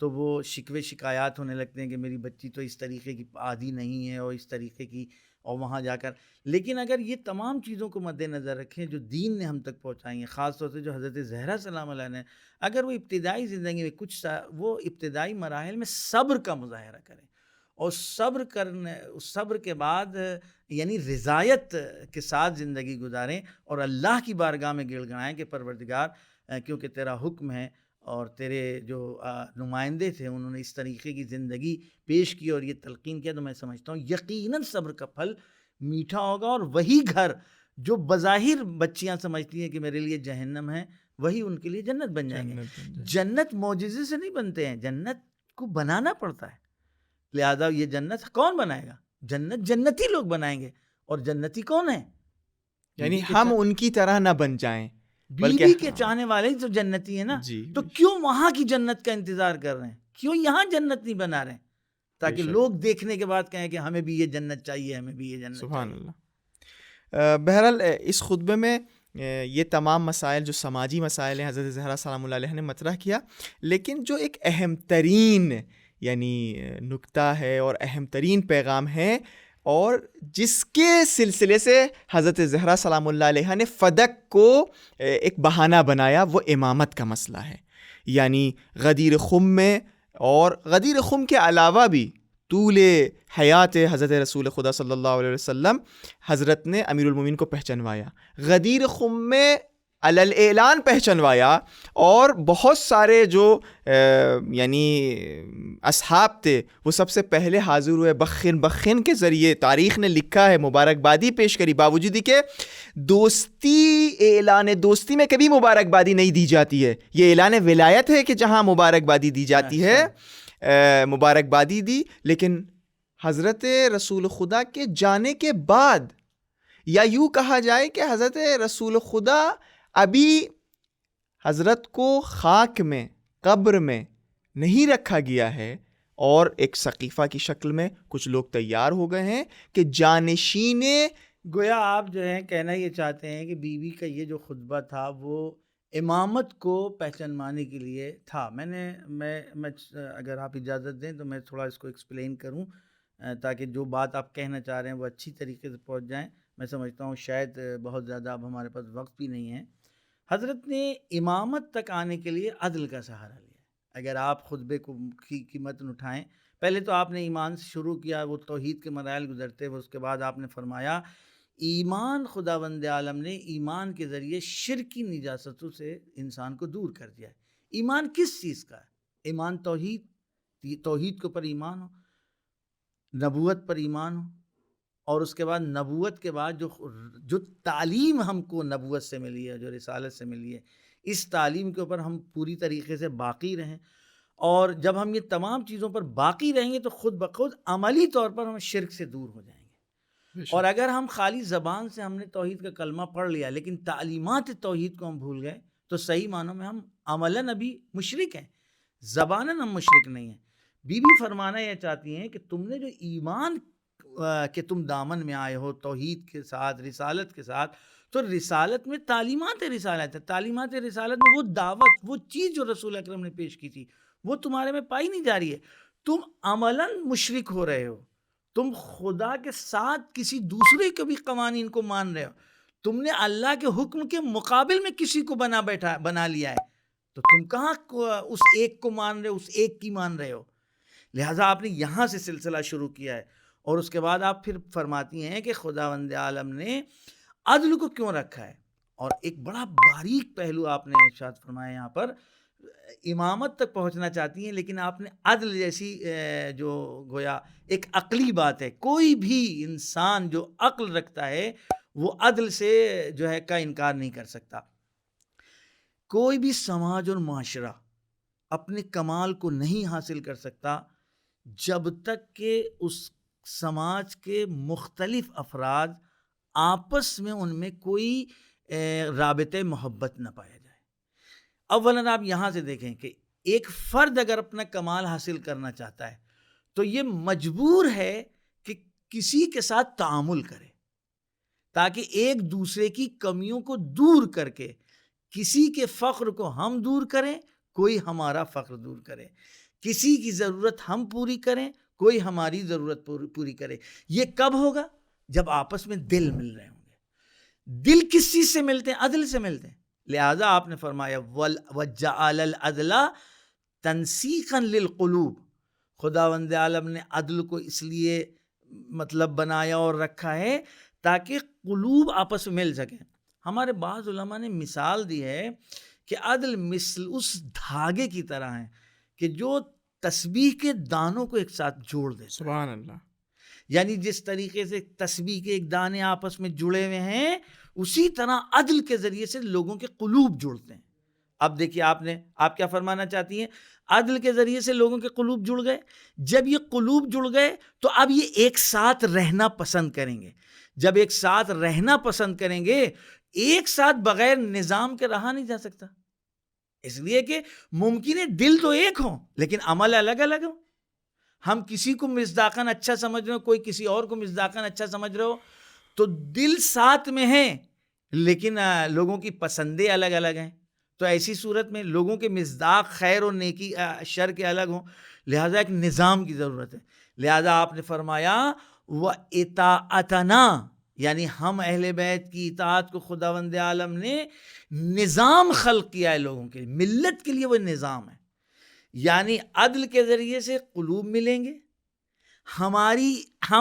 تو وہ شکوے شکایات ہونے لگتے ہیں کہ میری بچی تو اس طریقے کی عادی نہیں ہے اور اس طریقے کی، اور وہاں جا کر. لیکن اگر یہ تمام چیزوں کو مد نظر رکھیں جو دین نے ہم تک پہنچائی ہیں، خاص طور سے جو حضرت زہرا سلام علیہ نے، اگر وہ ابتدائی زندگی میں وہ ابتدائی مراحل میں صبر کا مظاہرہ کریں اور صبر کے بعد یعنی رضایت کے ساتھ زندگی گزاریں اور اللہ کی بارگاہ میں گڑ گڑائیں کہ پروردگار کیونکہ تیرا حکم ہے اور تیرے جو نمائندے تھے انہوں نے اس طریقے کی زندگی پیش کی اور یہ تلقین کیا، تو میں سمجھتا ہوں یقیناً صبر کا پھل میٹھا ہوگا. اور وہی گھر جو بظاہر بچیاں سمجھتی ہیں کہ میرے لیے جہنم ہے، وہی ان کے لیے جنت بن جائیں گے. جنت معجزے سے نہیں بنتے ہیں، جنت کو بنانا پڑتا ہے. لہذا یہ جنت کون بنائے گا؟ جنت جنتی لوگ بنائیں گے. اور جنتی کون ہے؟ یعنی ہم ان کی طرح نہ بن جائیں، بیوی کے چاہنے والے ہی تو جنتی ہیں نا. تو کیوں وہاں کی جنت کا انتظار کر رہے ہیں؟ کیوں یہاں جنت نہیں بنا رہے ہیں تاکہ لوگ دیکھنے کے بعد کہیں کہ ہمیں بھی یہ جنت چاہیے، ہمیں بھی یہ جنت سبحان چاہیے. اللہ. بہرحال اس خطبے میں یہ تمام مسائل جو سماجی مسائل ہیں حضرت زہرا سلام اللہ علیہ نے مطرح کیا، لیکن جو ایک اہم ترین یعنی نکتہ ہے اور اہم ترین پیغام ہے اور جس کے سلسلے سے حضرت زہرا سلام اللہ علیہ نے فدق کو ایک بہانہ بنایا، وہ امامت کا مسئلہ ہے. یعنی غدیر خم میں اور غدیر خم کے علاوہ بھی طول حیات حضرت رسول خدا صلی اللہ علیہ وسلم حضرت نے امیر المومنین کو پہچنوایا، غدیر خم میں علل اعلان پہچنوایا، اور بہت سارے جو یعنی اصحاب تھے وہ سب سے پہلے حاضر ہوئے بخن کے ذریعے. تاریخ نے لکھا ہے مبارکبادی پیش کری، باوجود کہ دوستی، اعلان دوستی میں کبھی مبارکبادی نہیں دی جاتی ہے. یہ اعلان ولایت ہے کہ جہاں مبارکبادی دی جاتی ہے، مبارکبادی دی. لیکن حضرت رسول خدا کے جانے کے بعد، یا یوں کہا جائے کہ حضرت رسول خدا ابھی حضرت کو خاک میں، قبر میں نہیں رکھا گیا ہے، اور ایک سقیفہ کی شکل میں کچھ لوگ تیار ہو گئے ہیں کہ جانشین، گویا آپ جو ہیں کہنا یہ چاہتے ہیں کہ بیوی کا یہ جو خطبہ تھا وہ امامت کو پہچانوانے کے لیے تھا. میں اگر آپ اجازت دیں تو میں تھوڑا اس کو ایکسپلین کروں تاکہ جو بات آپ کہنا چاہ رہے ہیں وہ اچھی طریقے سے پہنچ جائیں. میں سمجھتا ہوں شاید بہت زیادہ اب ہمارے پاس وقت بھی نہیں ہے. حضرت نے امامت تک آنے کے لیے عدل کا سہارا لیا. اگر آپ خطبے کی متن اٹھائیں، پہلے تو آپ نے ایمان سے شروع کیا، وہ توحید کے مراحل گزرتے ہوئے اس کے بعد آپ نے فرمایا ایمان خداوند عالم نے ایمان کے ذریعے شرک کی نجاستوں سے انسان کو دور کر دیا ہے. ایمان کس چیز کا ہے؟ ایمان توحید کے اوپر ایمان ہو، نبوت پر ایمان ہو، اور اس کے بعد نبوت کے بعد جو تعلیم ہم کو نبوت سے ملی ہے، جو رسالت سے ملی ہے، اس تعلیم کے اوپر ہم پوری طریقے سے باقی رہیں. اور جب ہم یہ تمام چیزوں پر باقی رہیں گے تو خود بخود عملی طور پر ہم شرک سے دور ہو جائیں گے. اور اگر ہم خالی زبان سے ہم نے توحید کا کلمہ پڑھ لیا لیکن تعلیمات توحید کو ہم بھول گئے تو صحیح معنوں میں ہم عملاً ابھی مشرک ہیں، زباناً ہم مشرک نہیں ہیں. بی بی فرمانا یہ چاہتی ہیں کہ تم نے جو ایمان کہ تم دامن میں آئے ہو توحید کے ساتھ، رسالت کے ساتھ، تو رسالت میں تعلیمات رسالت ہے. تعلیمات رسالت میں وہ دعوت، وہ چیز جو رسول اکرم نے پیش کی تھی وہ تمہارے میں پائی نہیں جا رہی ہے. تم عملاً مشرک ہو رہے ہو، تم خدا کے ساتھ کسی دوسرے کے بھی قوانین کو مان رہے ہو، تم نے اللہ کے حکم کے مقابل میں کسی کو بنا لیا ہے. تو تم کہاں اس ایک کو مان رہے ہو، اس ایک کی مان رہے ہو. لہٰذا آپ نے یہاں سے سلسلہ شروع کیا ہے. اور اس کے بعد آپ پھر فرماتی ہیں کہ خداوند عالم نے عدل کو کیوں رکھا ہے. اور ایک بڑا باریک پہلو آپ نے ارشاد فرمایا یہاں پر. امامت تک پہنچنا چاہتی ہیں لیکن آپ نے عدل جیسی جو گویا ایک عقلی بات ہے، کوئی بھی انسان جو عقل رکھتا ہے وہ عدل سے جو ہے کا انکار نہیں کر سکتا. کوئی بھی سماج اور معاشرہ اپنے کمال کو نہیں حاصل کر سکتا جب تک کہ اس سماج کے مختلف افراد آپس میں ان میں کوئی رابطہ محبت نہ پایا جائے. اولاً آپ یہاں سے دیکھیں کہ ایک فرد اگر اپنا کمال حاصل کرنا چاہتا ہے تو یہ مجبور ہے کہ کسی کے ساتھ تعامل کرے تاکہ ایک دوسرے کی کمیوں کو دور کر کے کسی کے فخر کو ہم دور کریں، کوئی ہمارا فخر دور کرے، کسی کی ضرورت ہم پوری کریں، کوئی ہماری ضرورت پوری کرے. یہ کب ہوگا؟ جب آپس میں دل مل رہے ہوں گے. دل کس چیز سے ملتے ہیں؟ عدل سے ملتے ہیں. لہذا آپ نے فرمایا وَجَعَلَ الْعَدْلَ تَنْسِيقًا لِلْقُلُوبِ. خداوند عالم نے عدل کو اس لیے بنایا اور رکھا ہے تاکہ قلوب آپس میں مل سکیں. ہمارے بعض علماء نے مثال دی ہے کہ عدل مثل اس دھاگے کی طرح ہے کہ جو تسبیح کے دانوں کو ایک ساتھ جوڑ دیتا ہے. سبحان اللہ. یعنی جس طریقے سے تسبیح کے ایک دانے آپس میں جڑے ہوئے ہیں اسی طرح عدل کے ذریعے سے لوگوں کے قلوب جڑتے ہیں. اب دیکھیے آپ کیا فرمانا چاہتی ہیں؟ عدل کے ذریعے سے لوگوں کے قلوب جڑ گئے. جب یہ قلوب جڑ گئے تو اب یہ ایک ساتھ رہنا پسند کریں گے. جب ایک ساتھ رہنا پسند کریں گے، ایک ساتھ بغیر نظام کے رہا نہیں جا سکتا، اس لیے کہ ممکن ہے دل تو ایک ہوں لیکن عمل الگ الگ ہوں. ہم کسی کو مصداقاً اچھا سمجھ رہے ہو، کوئی کسی اور کو مصداقاً اچھا سمجھ رہے ہو، تو دل ساتھ میں ہیں لیکن لوگوں کی پسندیں الگ الگ ہیں. تو ایسی صورت میں لوگوں کے مصداق خیر اور نیکی شر کے الگ ہوں، لہٰذا ایک نظام کی ضرورت ہے. لہٰذا آپ نے فرمایا وَإِطَاعَتَنَا، یعنی ہم اہل بیت کی اطاعت کو خداوند عالم نے نظام خلق کیا ہے لوگوں کے لیے، ملت کے لیے وہ نظام ہے. یعنی عدل کے ذریعے سے قلوب ملیں گے، ہم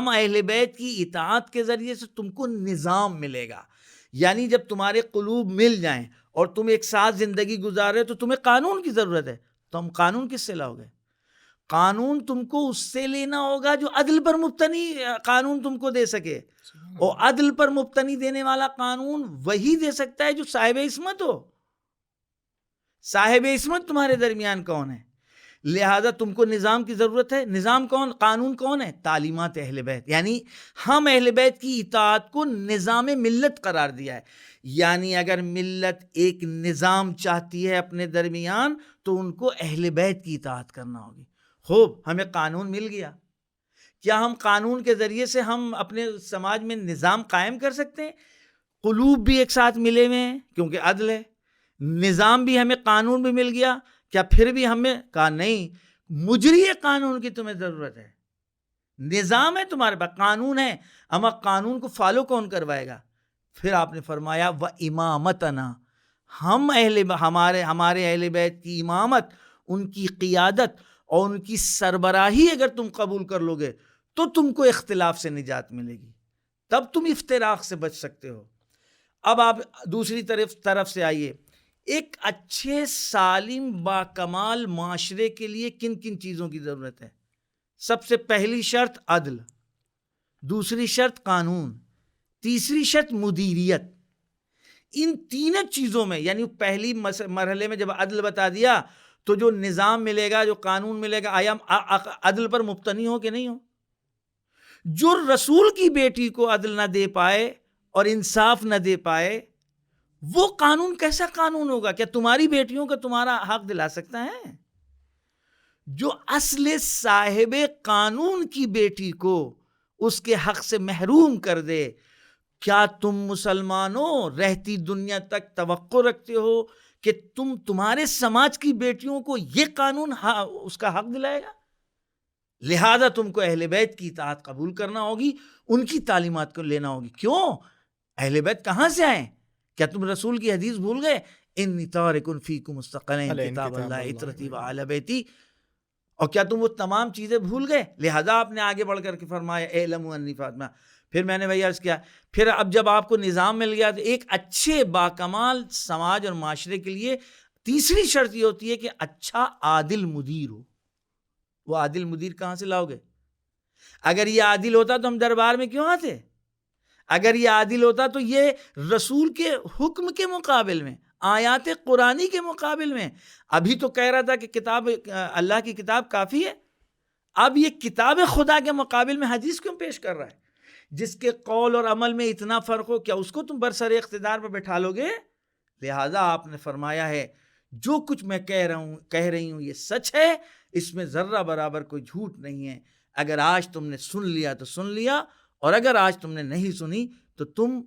اہل بیت کی اطاعت کے ذریعے سے تم کو نظام ملے گا. یعنی جب تمہارے قلوب مل جائیں اور تم ایک ساتھ زندگی گزار رہے تو تمہیں قانون کی ضرورت ہے. تم قانون کس سے لاؤ گے؟ قانون تم کو اس سے لینا ہوگا جو عدل پر مبتنی قانون تم کو دے سکے. اور عدل پر مبتنی دینے والا قانون وہی دے سکتا ہے جو صاحب عصمت ہو. صاحب عصمت تمہارے درمیان کون ہے؟ لہذا تم کو نظام کی ضرورت ہے. نظام کون؟ قانون کون ہے؟ تعلیمات اہل بیت. یعنی ہم اہل بیت کی اطاعت کو نظام ملت قرار دیا ہے. یعنی اگر ملت ایک نظام چاہتی ہے اپنے درمیان تو ان کو اہل بیت کی اطاعت کرنا ہوگی. خوب، ہمیں قانون مل گیا، کیا ہم قانون کے ذریعے سے ہم اپنے سماج میں نظام قائم کر سکتے ہیں؟ قلوب بھی ایک ساتھ ملے ہوئے ہیں کیونکہ عدل ہے، نظام بھی، ہمیں قانون بھی مل گیا. کیا پھر بھی ہمیں کہا نہیں، مجری قانون کی تمہیں ضرورت ہے؟ نظام ہے تمہارے پاس، قانون ہے، اما قانون کو فالو کون کروائے گا؟ پھر آپ نے فرمایا وَإِمَامَتَنَا، ہمارے اہل بیت کی امامت، ان کی قیادت اور ان کی سربراہی اگر تم قبول کر لو گے تو تم کو اختلاف سے نجات ملے گی، تب تم افتراق سے بچ سکتے ہو. اب آپ دوسری طرف سے آئیے. ایک اچھے سالم باکمال معاشرے کے لیے کن کن چیزوں کی ضرورت ہے؟ سب سے پہلی شرط عدل، دوسری شرط قانون، تیسری شرط مدیریت۔ ان تینوں چیزوں میں، یعنی پہلی مرحلے میں جب عدل بتا دیا تو جو نظام ملے گا، جو قانون ملے گا، آیا عدل پر مبتنی ہو کہ نہیں ہو؟ جو رسول کی بیٹی کو عدل نہ دے پائے اور انصاف نہ دے پائے، وہ قانون کیسا قانون ہوگا؟ کیا تمہاری بیٹیوں کو تمہارا حق دلا سکتا ہے؟ جو اصل صاحب قانون کی بیٹی کو اس کے حق سے محروم کر دے، کیا تم مسلمانوں رہتی دنیا تک توقع رکھتے ہو کہ تمہارے سماج کی بیٹیوں کو یہ قانون اس کا حق دلائے گا؟ لہذا تم کو اہل بیت کی اطاعت قبول کرنا ہوگی، ان کی تعلیمات کو لینا ہوگی۔ کیوں؟ اہل بیت کہاں سے آئے؟ کیا تم رسول کی حدیث بھول گئے؟ انی تارک فیکم مستقلین کتاب اللہ عترتی وآل بیتی؟ اور کیا تم وہ تمام چیزیں بھول گئے؟ لہذا آپ نے آگے بڑھ کر کے فرمایا اعلموا انی فاطمہ۔ پھر میں نے وہی عرض کیا، پھر اب جب آپ کو نظام مل گیا تو ایک اچھے باکمال سماج اور معاشرے کے لیے تیسری شرط یہ ہوتی ہے کہ اچھا عادل مدیر ہو۔ وہ عادل مدیر کہاں سے لاؤ گے؟ اگر یہ عادل ہوتا تو ہم دربار میں کیوں آتے؟ اگر یہ عادل ہوتا تو یہ رسول کے حکم کے مقابل میں، آیات قرآنی کے مقابل میں، ابھی تو کہہ رہا تھا کہ کتاب اللہ کی کتاب کافی ہے، اب یہ کتاب خدا کے مقابل میں حدیث کیوں پیش کر رہا ہے؟ جس کے قول اور عمل میں اتنا فرق ہو، کیا اس کو تم برسر اقتدار پر بٹھا لو گے؟ لہٰذا آپ نے فرمایا ہے جو کچھ میں کہہ رہی ہوں یہ سچ ہے، اس میں ذرہ برابر کوئی جھوٹ نہیں ہے۔ اگر آج تم نے سن لیا تو سن لیا، اور اگر آج تم نے نہیں سنی تو تم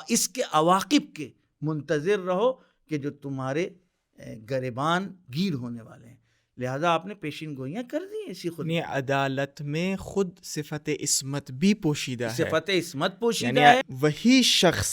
اس کے عواقب کے منتظر رہو کہ جو تمہارے گریبان گیر ہونے والے ہیں۔ لہذا آپ نے پیشین گوئیاں کر دی اسی خود۔ عدالت میں خود صفت عصمت بھی پوشیدہ ہے، صفت عصمت پوشیدہ یعنی ہے۔ وہی شخص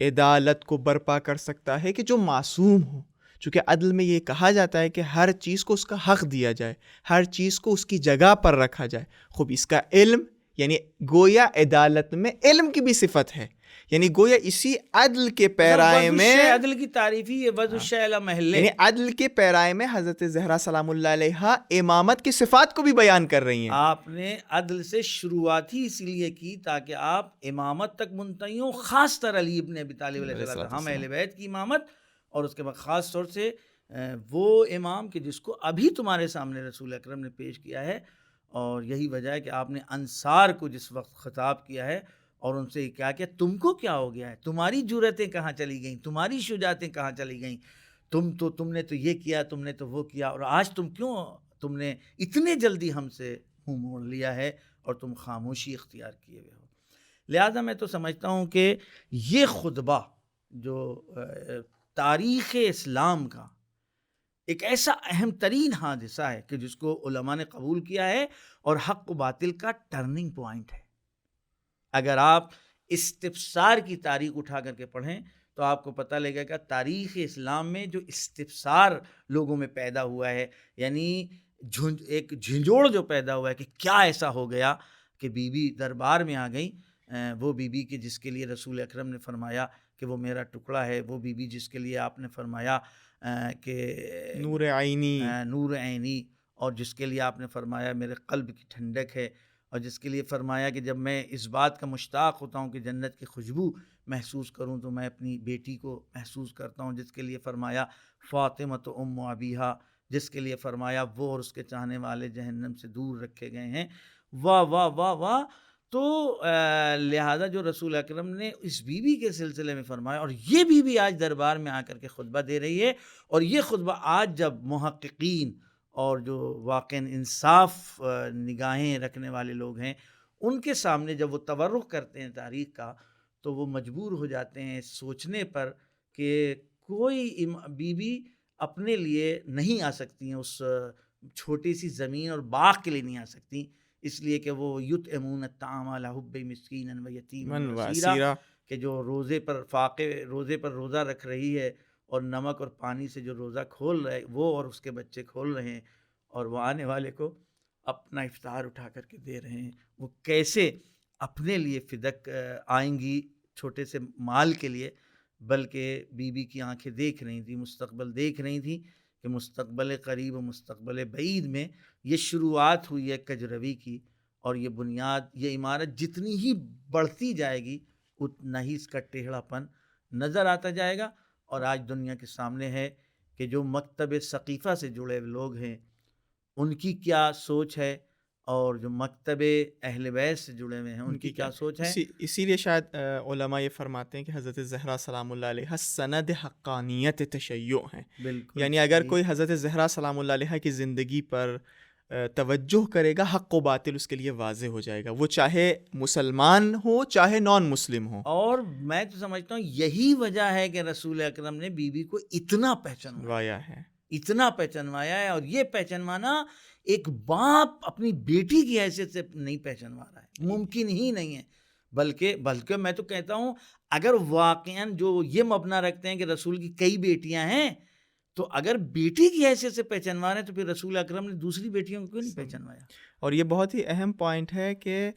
عدالت کو برپا کر سکتا ہے کہ جو معصوم ہو، چونکہ عدل میں یہ کہا جاتا ہے کہ ہر چیز کو اس کا حق دیا جائے، ہر چیز کو اس کی جگہ پر رکھا جائے۔ خوب اس کا علم، یعنی گویا عدالت میں علم کی بھی صفت ہے، یعنی گویا اسی عدل کے پیرائے میں عدل کی تعریف ہی وضع الشیء علی محلہ، یعنی عدل کے پیرائے میں حضرت زہرا سلام اللہ علیہا امامت کی صفات کو بھی بیان کر رہی ہیں۔ آپ نے عدل سے شروعات ہی اسی لیے کی تاکہ آپ امامت تک منتہی ہوں، خاص طر علی ابن ابی طالب علیہ السلام، ہم اہل بیت کی امامت، اور اس کے بعد خاص طور سے وہ امام کہ جس کو ابھی تمہارے سامنے رسول اکرم نے پیش کیا ہے۔ اور یہی وجہ ہے کہ آپ نے انصار کو جس وقت خطاب کیا ہے اور ان سے کیا کہ تم کو کیا ہو گیا ہے، تمہاری جرأتیں کہاں چلی گئیں، تمہاری شجاعتیں کہاں چلی گئیں، تم نے تو یہ کیا، تم نے تو وہ کیا، اور آج تم نے اتنے جلدی ہم سے منہ موڑ لیا ہے اور تم خاموشی اختیار کیے ہوئے ہو۔ لہذا میں تو سمجھتا ہوں کہ یہ خطبہ جو تاریخ اسلام کا ایک ایسا اہم ترین حادثہ ہے کہ جس کو علماء نے قبول کیا ہے اور حق و باطل کا ٹرننگ پوائنٹ ہے۔ اگر آپ استفسار کی تاریخ اٹھا کر کے پڑھیں تو آپ کو پتہ لگے گا تاریخ اسلام میں جو استفسار لوگوں میں پیدا ہوا ہے، یعنی ایک جھنجھوڑ جو پیدا ہوا ہے کہ کیا ایسا ہو گیا کہ بی بی دربار میں آ گئی، وہ بی بی کہ جس کے لیے رسول اکرم نے فرمایا کہ وہ میرا ٹکڑا ہے، وہ بی بی جس کے لیے آپ نے فرمایا کہ نور عینی، اور جس کے لیے آپ نے فرمایا میرے قلب کی ٹھنڈک ہے، اور جس کے لیے فرمایا کہ جب میں اس بات کا مشتاق ہوتا ہوں کہ جنت کی خوشبو محسوس کروں تو میں اپنی بیٹی کو محسوس کرتا ہوں، جس کے لیے فرمایا فاطمۃ ام ابیہا، جس کے لیے فرمایا وہ اور اس کے چاہنے والے جہنم سے دور رکھے گئے ہیں۔ واہ واہ واہ واہ۔ تو لہذا جو رسول اکرم نے اس بی بی کے سلسلے میں فرمایا، اور یہ بی بی آج دربار میں آ کر کے خطبہ دے رہی ہے، اور یہ خطبہ آج جب محققین اور جو واقع انصاف نگاہیں رکھنے والے لوگ ہیں ان کے سامنے جب وہ تورخ کرتے ہیں تاریخ کا، تو وہ مجبور ہو جاتے ہیں سوچنے پر کہ کوئی بی بی اپنے لیے نہیں آ سکتی ہیں، اس چھوٹی سی زمین اور باغ کے لیے نہیں آ سکتی، اس لیے کہ وہ یطعمون الطعام علی حب مسکینا و یتیما و اسیرا، کہ جو روزے پر روزہ رکھ رہی ہے اور نمک اور پانی سے جو روزہ کھول رہے وہ اور اس کے بچے کھول رہے ہیں، اور وہ آنے والے کو اپنا افطار اٹھا کر کے دے رہے ہیں، وہ کیسے اپنے لیے فدق آئیں گی چھوٹے سے مال کے لیے، بلکہ بیوی کی آنکھیں دیکھ رہی تھیں، مستقبل دیکھ رہی تھیں کہ مستقبل قریب و مستقبل بعید میں یہ شروعات ہوئی ہے کجروی کی، اور یہ بنیاد، یہ عمارت جتنی ہی بڑھتی جائے گی اتنا ہی اس کا ٹیڑھا پن نظر آتا جائے گا۔ اور آج دنیا کے سامنے ہے کہ جو مکتب ثقیفہ سے جڑے لوگ ہیں ان کی کیا سوچ ہے، اور جو مکتب اہل بیت سے جڑے ہوئے ہیں ان کی کیا سوچ ہے۔ اسی لیے شاید علماء یہ فرماتے ہیں کہ حضرت زہرا سلام اللہ علیہ سند حقانیت تشیع ہیں۔ بالکل یعنی اگر صحیح۔ کوئی حضرت زہرا سلام اللہ علیہ کی زندگی پر توجہ کرے گا، حق و باطل اس کے لیے واضح ہو جائے گا، وہ چاہے مسلمان ہو چاہے نان مسلم ہو۔ اور میں تو سمجھتا ہوں یہی وجہ ہے کہ رسول اکرم نے بی بی کو اتنا وایا ہے، اتنا پہچانوایا ہے، اور یہ پہچانوانا ایک باپ اپنی بیٹی کی حیثیت سے نہیں پہچانوا رہا ہے، ممکن ہی نہیں ہے۔ بلکہ میں تو کہتا ہوں اگر واقعاً جو یہ مبنا رکھتے ہیں کہ رسول کی کئی بیٹیاں ہیں، تو اگر بیٹی کی حیثیت سے پہچانوا رہے ہیں تو پھر رسول اکرم نے دوسری بیٹیوں کو کیوں نہیں پہچانوایا؟ اور یہ بہت ہی اہم پوائنٹ ہے کہ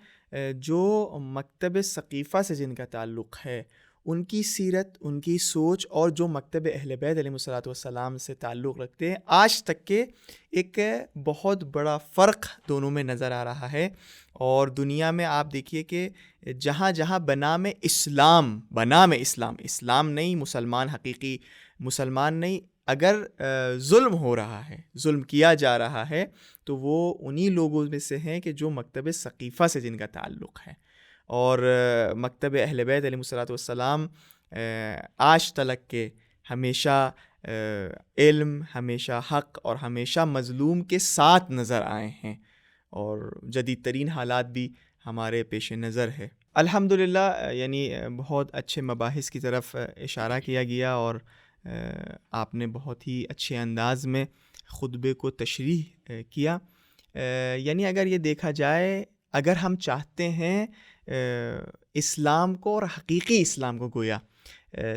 جو مکتب ثقیفہ سے جن کا تعلق ہے ان کی سیرت، ان کی سوچ، اور جو مکتب اہل بیت علیہ الصلوۃ والسلام سے تعلق رکھتے ہیں، آج تک کے ایک بہت بڑا فرق دونوں میں نظر آ رہا ہے۔ اور دنیا میں آپ دیکھیے کہ جہاں جہاں بنام اسلام اسلام نہیں، مسلمان حقیقی مسلمان نہیں، اگر ظلم ہو رہا ہے، ظلم کیا جا رہا ہے، تو وہ انہی لوگوں میں سے ہیں کہ جو مکتب ثقیفہ سے جن کا تعلق ہے۔ اور مکتب اہل بیت علیہ الصلوۃ والسلام آج تلک کے ہمیشہ علم، ہمیشہ حق اور ہمیشہ مظلوم کے ساتھ نظر آئے ہیں، اور جدید ترین حالات بھی ہمارے پیش نظر ہے۔ الحمدللہ، یعنی بہت اچھے مباحث کی طرف اشارہ کیا گیا، اور آپ نے بہت ہی اچھے انداز میں خطبے کو تشریح کیا۔ یعنی اگر یہ دیکھا جائے، اگر ہم چاہتے ہیں اسلام کو اور حقیقی اسلام کو گویا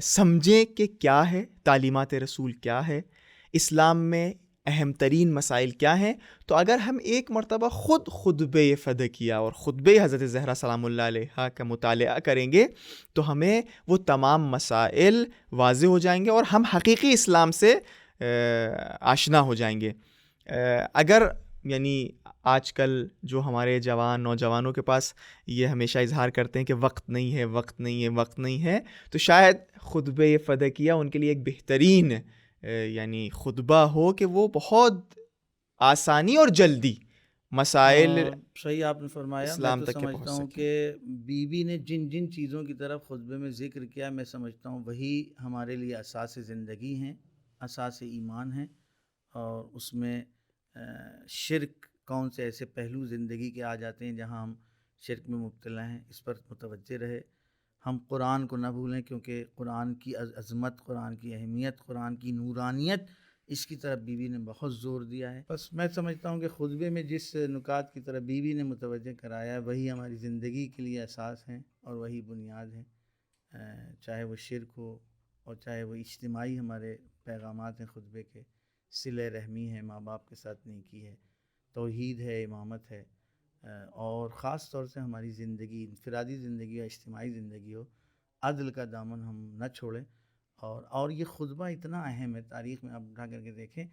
سمجھیں کہ کیا ہے، تعلیمات رسول کیا ہے، اسلام میں اہم ترین مسائل کیا ہیں، تو اگر ہم ایک مرتبہ خود خطبہ فدکیہ اور خطبہ حضرت زہرا سلام اللہ علیہ کا مطالعہ کریں گے تو ہمیں وہ تمام مسائل واضح ہو جائیں گے اور ہم حقیقی اسلام سے آشنا ہو جائیں گے۔ اگر یعنی آج کل جو ہمارے نوجوانوں کے پاس یہ ہمیشہ اظہار کرتے ہیں کہ وقت نہیں ہے، تو شاید خطبہ فدکیہ ان کے لیے ایک بہترین یعنی خطبہ ہو کہ وہ بہت آسانی اور جلدی مسائل صحیح آپ نے فرمایا۔ میں تو سمجھتا ہوں کہ بی بی نے جن جن چیزوں کی طرف خطبے میں ذکر کیا، میں سمجھتا ہوں وہی ہمارے لیے اساس زندگی ہیں، اساس ایمان ہیں، اور اس میں شرک کون سے ایسے پہلو زندگی کے آ جاتے ہیں جہاں ہم شرک میں مبتلا ہیں، اس پر متوجہ رہے۔ ہم قرآن کو نہ بھولیں، کیونکہ قرآن کی عظمت، قرآن کی اہمیت، قرآن کی نورانیت، اس کی طرف بی بی نے بہت زور دیا ہے۔ بس میں سمجھتا ہوں کہ خطبے میں جس نکات کی طرف بی بی نے متوجہ کرایا ہے وہی ہماری زندگی کے لیے اساس ہیں اور وہی بنیاد ہیں، چاہے وہ شرک ہو اور چاہے وہ اجتماعی ہمارے پیغامات ہیں خطبے کے، صلہ رحمی ہے، ماں باپ کے ساتھ نیکی ہے، توحید ہے، امامت ہے، اور خاص طور سے ہماری زندگی، انفرادی زندگی یا اجتماعی زندگی ہو، عدل کا دامن ہم نہ چھوڑیں۔ اور یہ خطبہ اتنا اہم ہے، تاریخ میں آپ اٹھا کر کے دیکھیں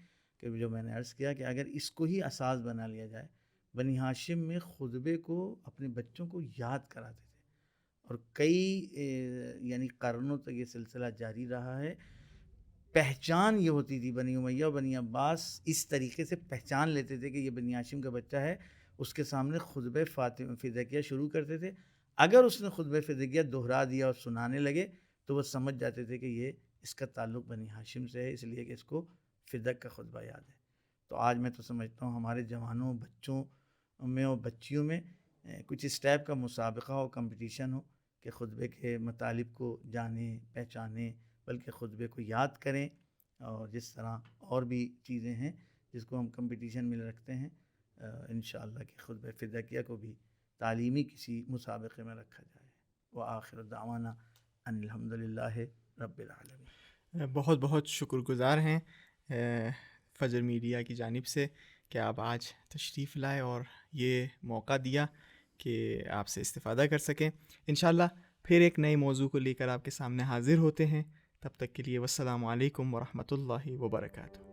کہ جو میں نے عرض کیا کہ اگر اس کو ہی اساس بنا لیا جائے، بنی ہاشم میں خطبے کو اپنے بچوں کو یاد کراتے تھے، اور کئی یعنی قرنوں تک یہ سلسلہ جاری رہا ہے۔ پہچان یہ ہوتی تھی، بنی امیہ اور بنی عباس اس طریقے سے پہچان لیتے تھے کہ یہ بنی ہاشم کا بچہ ہے، اس کے سامنے خطبہ فدکیہ شروع کرتے تھے۔ اگر اس نے خطبہ فدکیہ دہرا دیا اور سنانے لگے تو وہ سمجھ جاتے تھے کہ یہ اس کا تعلق بنی ہاشم سے ہے، اس لیے کہ اس کو فدک کا خطبہ یاد ہے۔ تو آج میں تو سمجھتا ہوں ہمارے جوانوں، بچوں میں اور بچیوں میں کچھ اس ٹائپ کا مسابقہ ہو، کمپٹیشن ہو کہ خطبے کے مطالب کو جانیں، پہچانیں، بلکہ خطبے کو یاد کریں، اور جس طرح اور بھی چیزیں ہیں جس کو ہم کمپٹیشن میں رکھتے ہیں، انشاءاللہ کہ خطبہ فدکیہ کو بھی تعلیمی کسی مسابقے میں رکھا جائے۔ وآخر دعوانا ان الحمدللہ رب العالمین۔ بہت بہت شکر گزار ہیں فجر میڈیا کی جانب سے کہ آپ آج تشریف لائے اور یہ موقع دیا کہ آپ سے استفادہ کر سکیں۔ انشاءاللہ پھر ایک نئے موضوع کو لے کر آپ کے سامنے حاضر ہوتے ہیں۔ تب تک کے لیے والسلام علیکم ورحمۃ اللہ وبرکاتہ.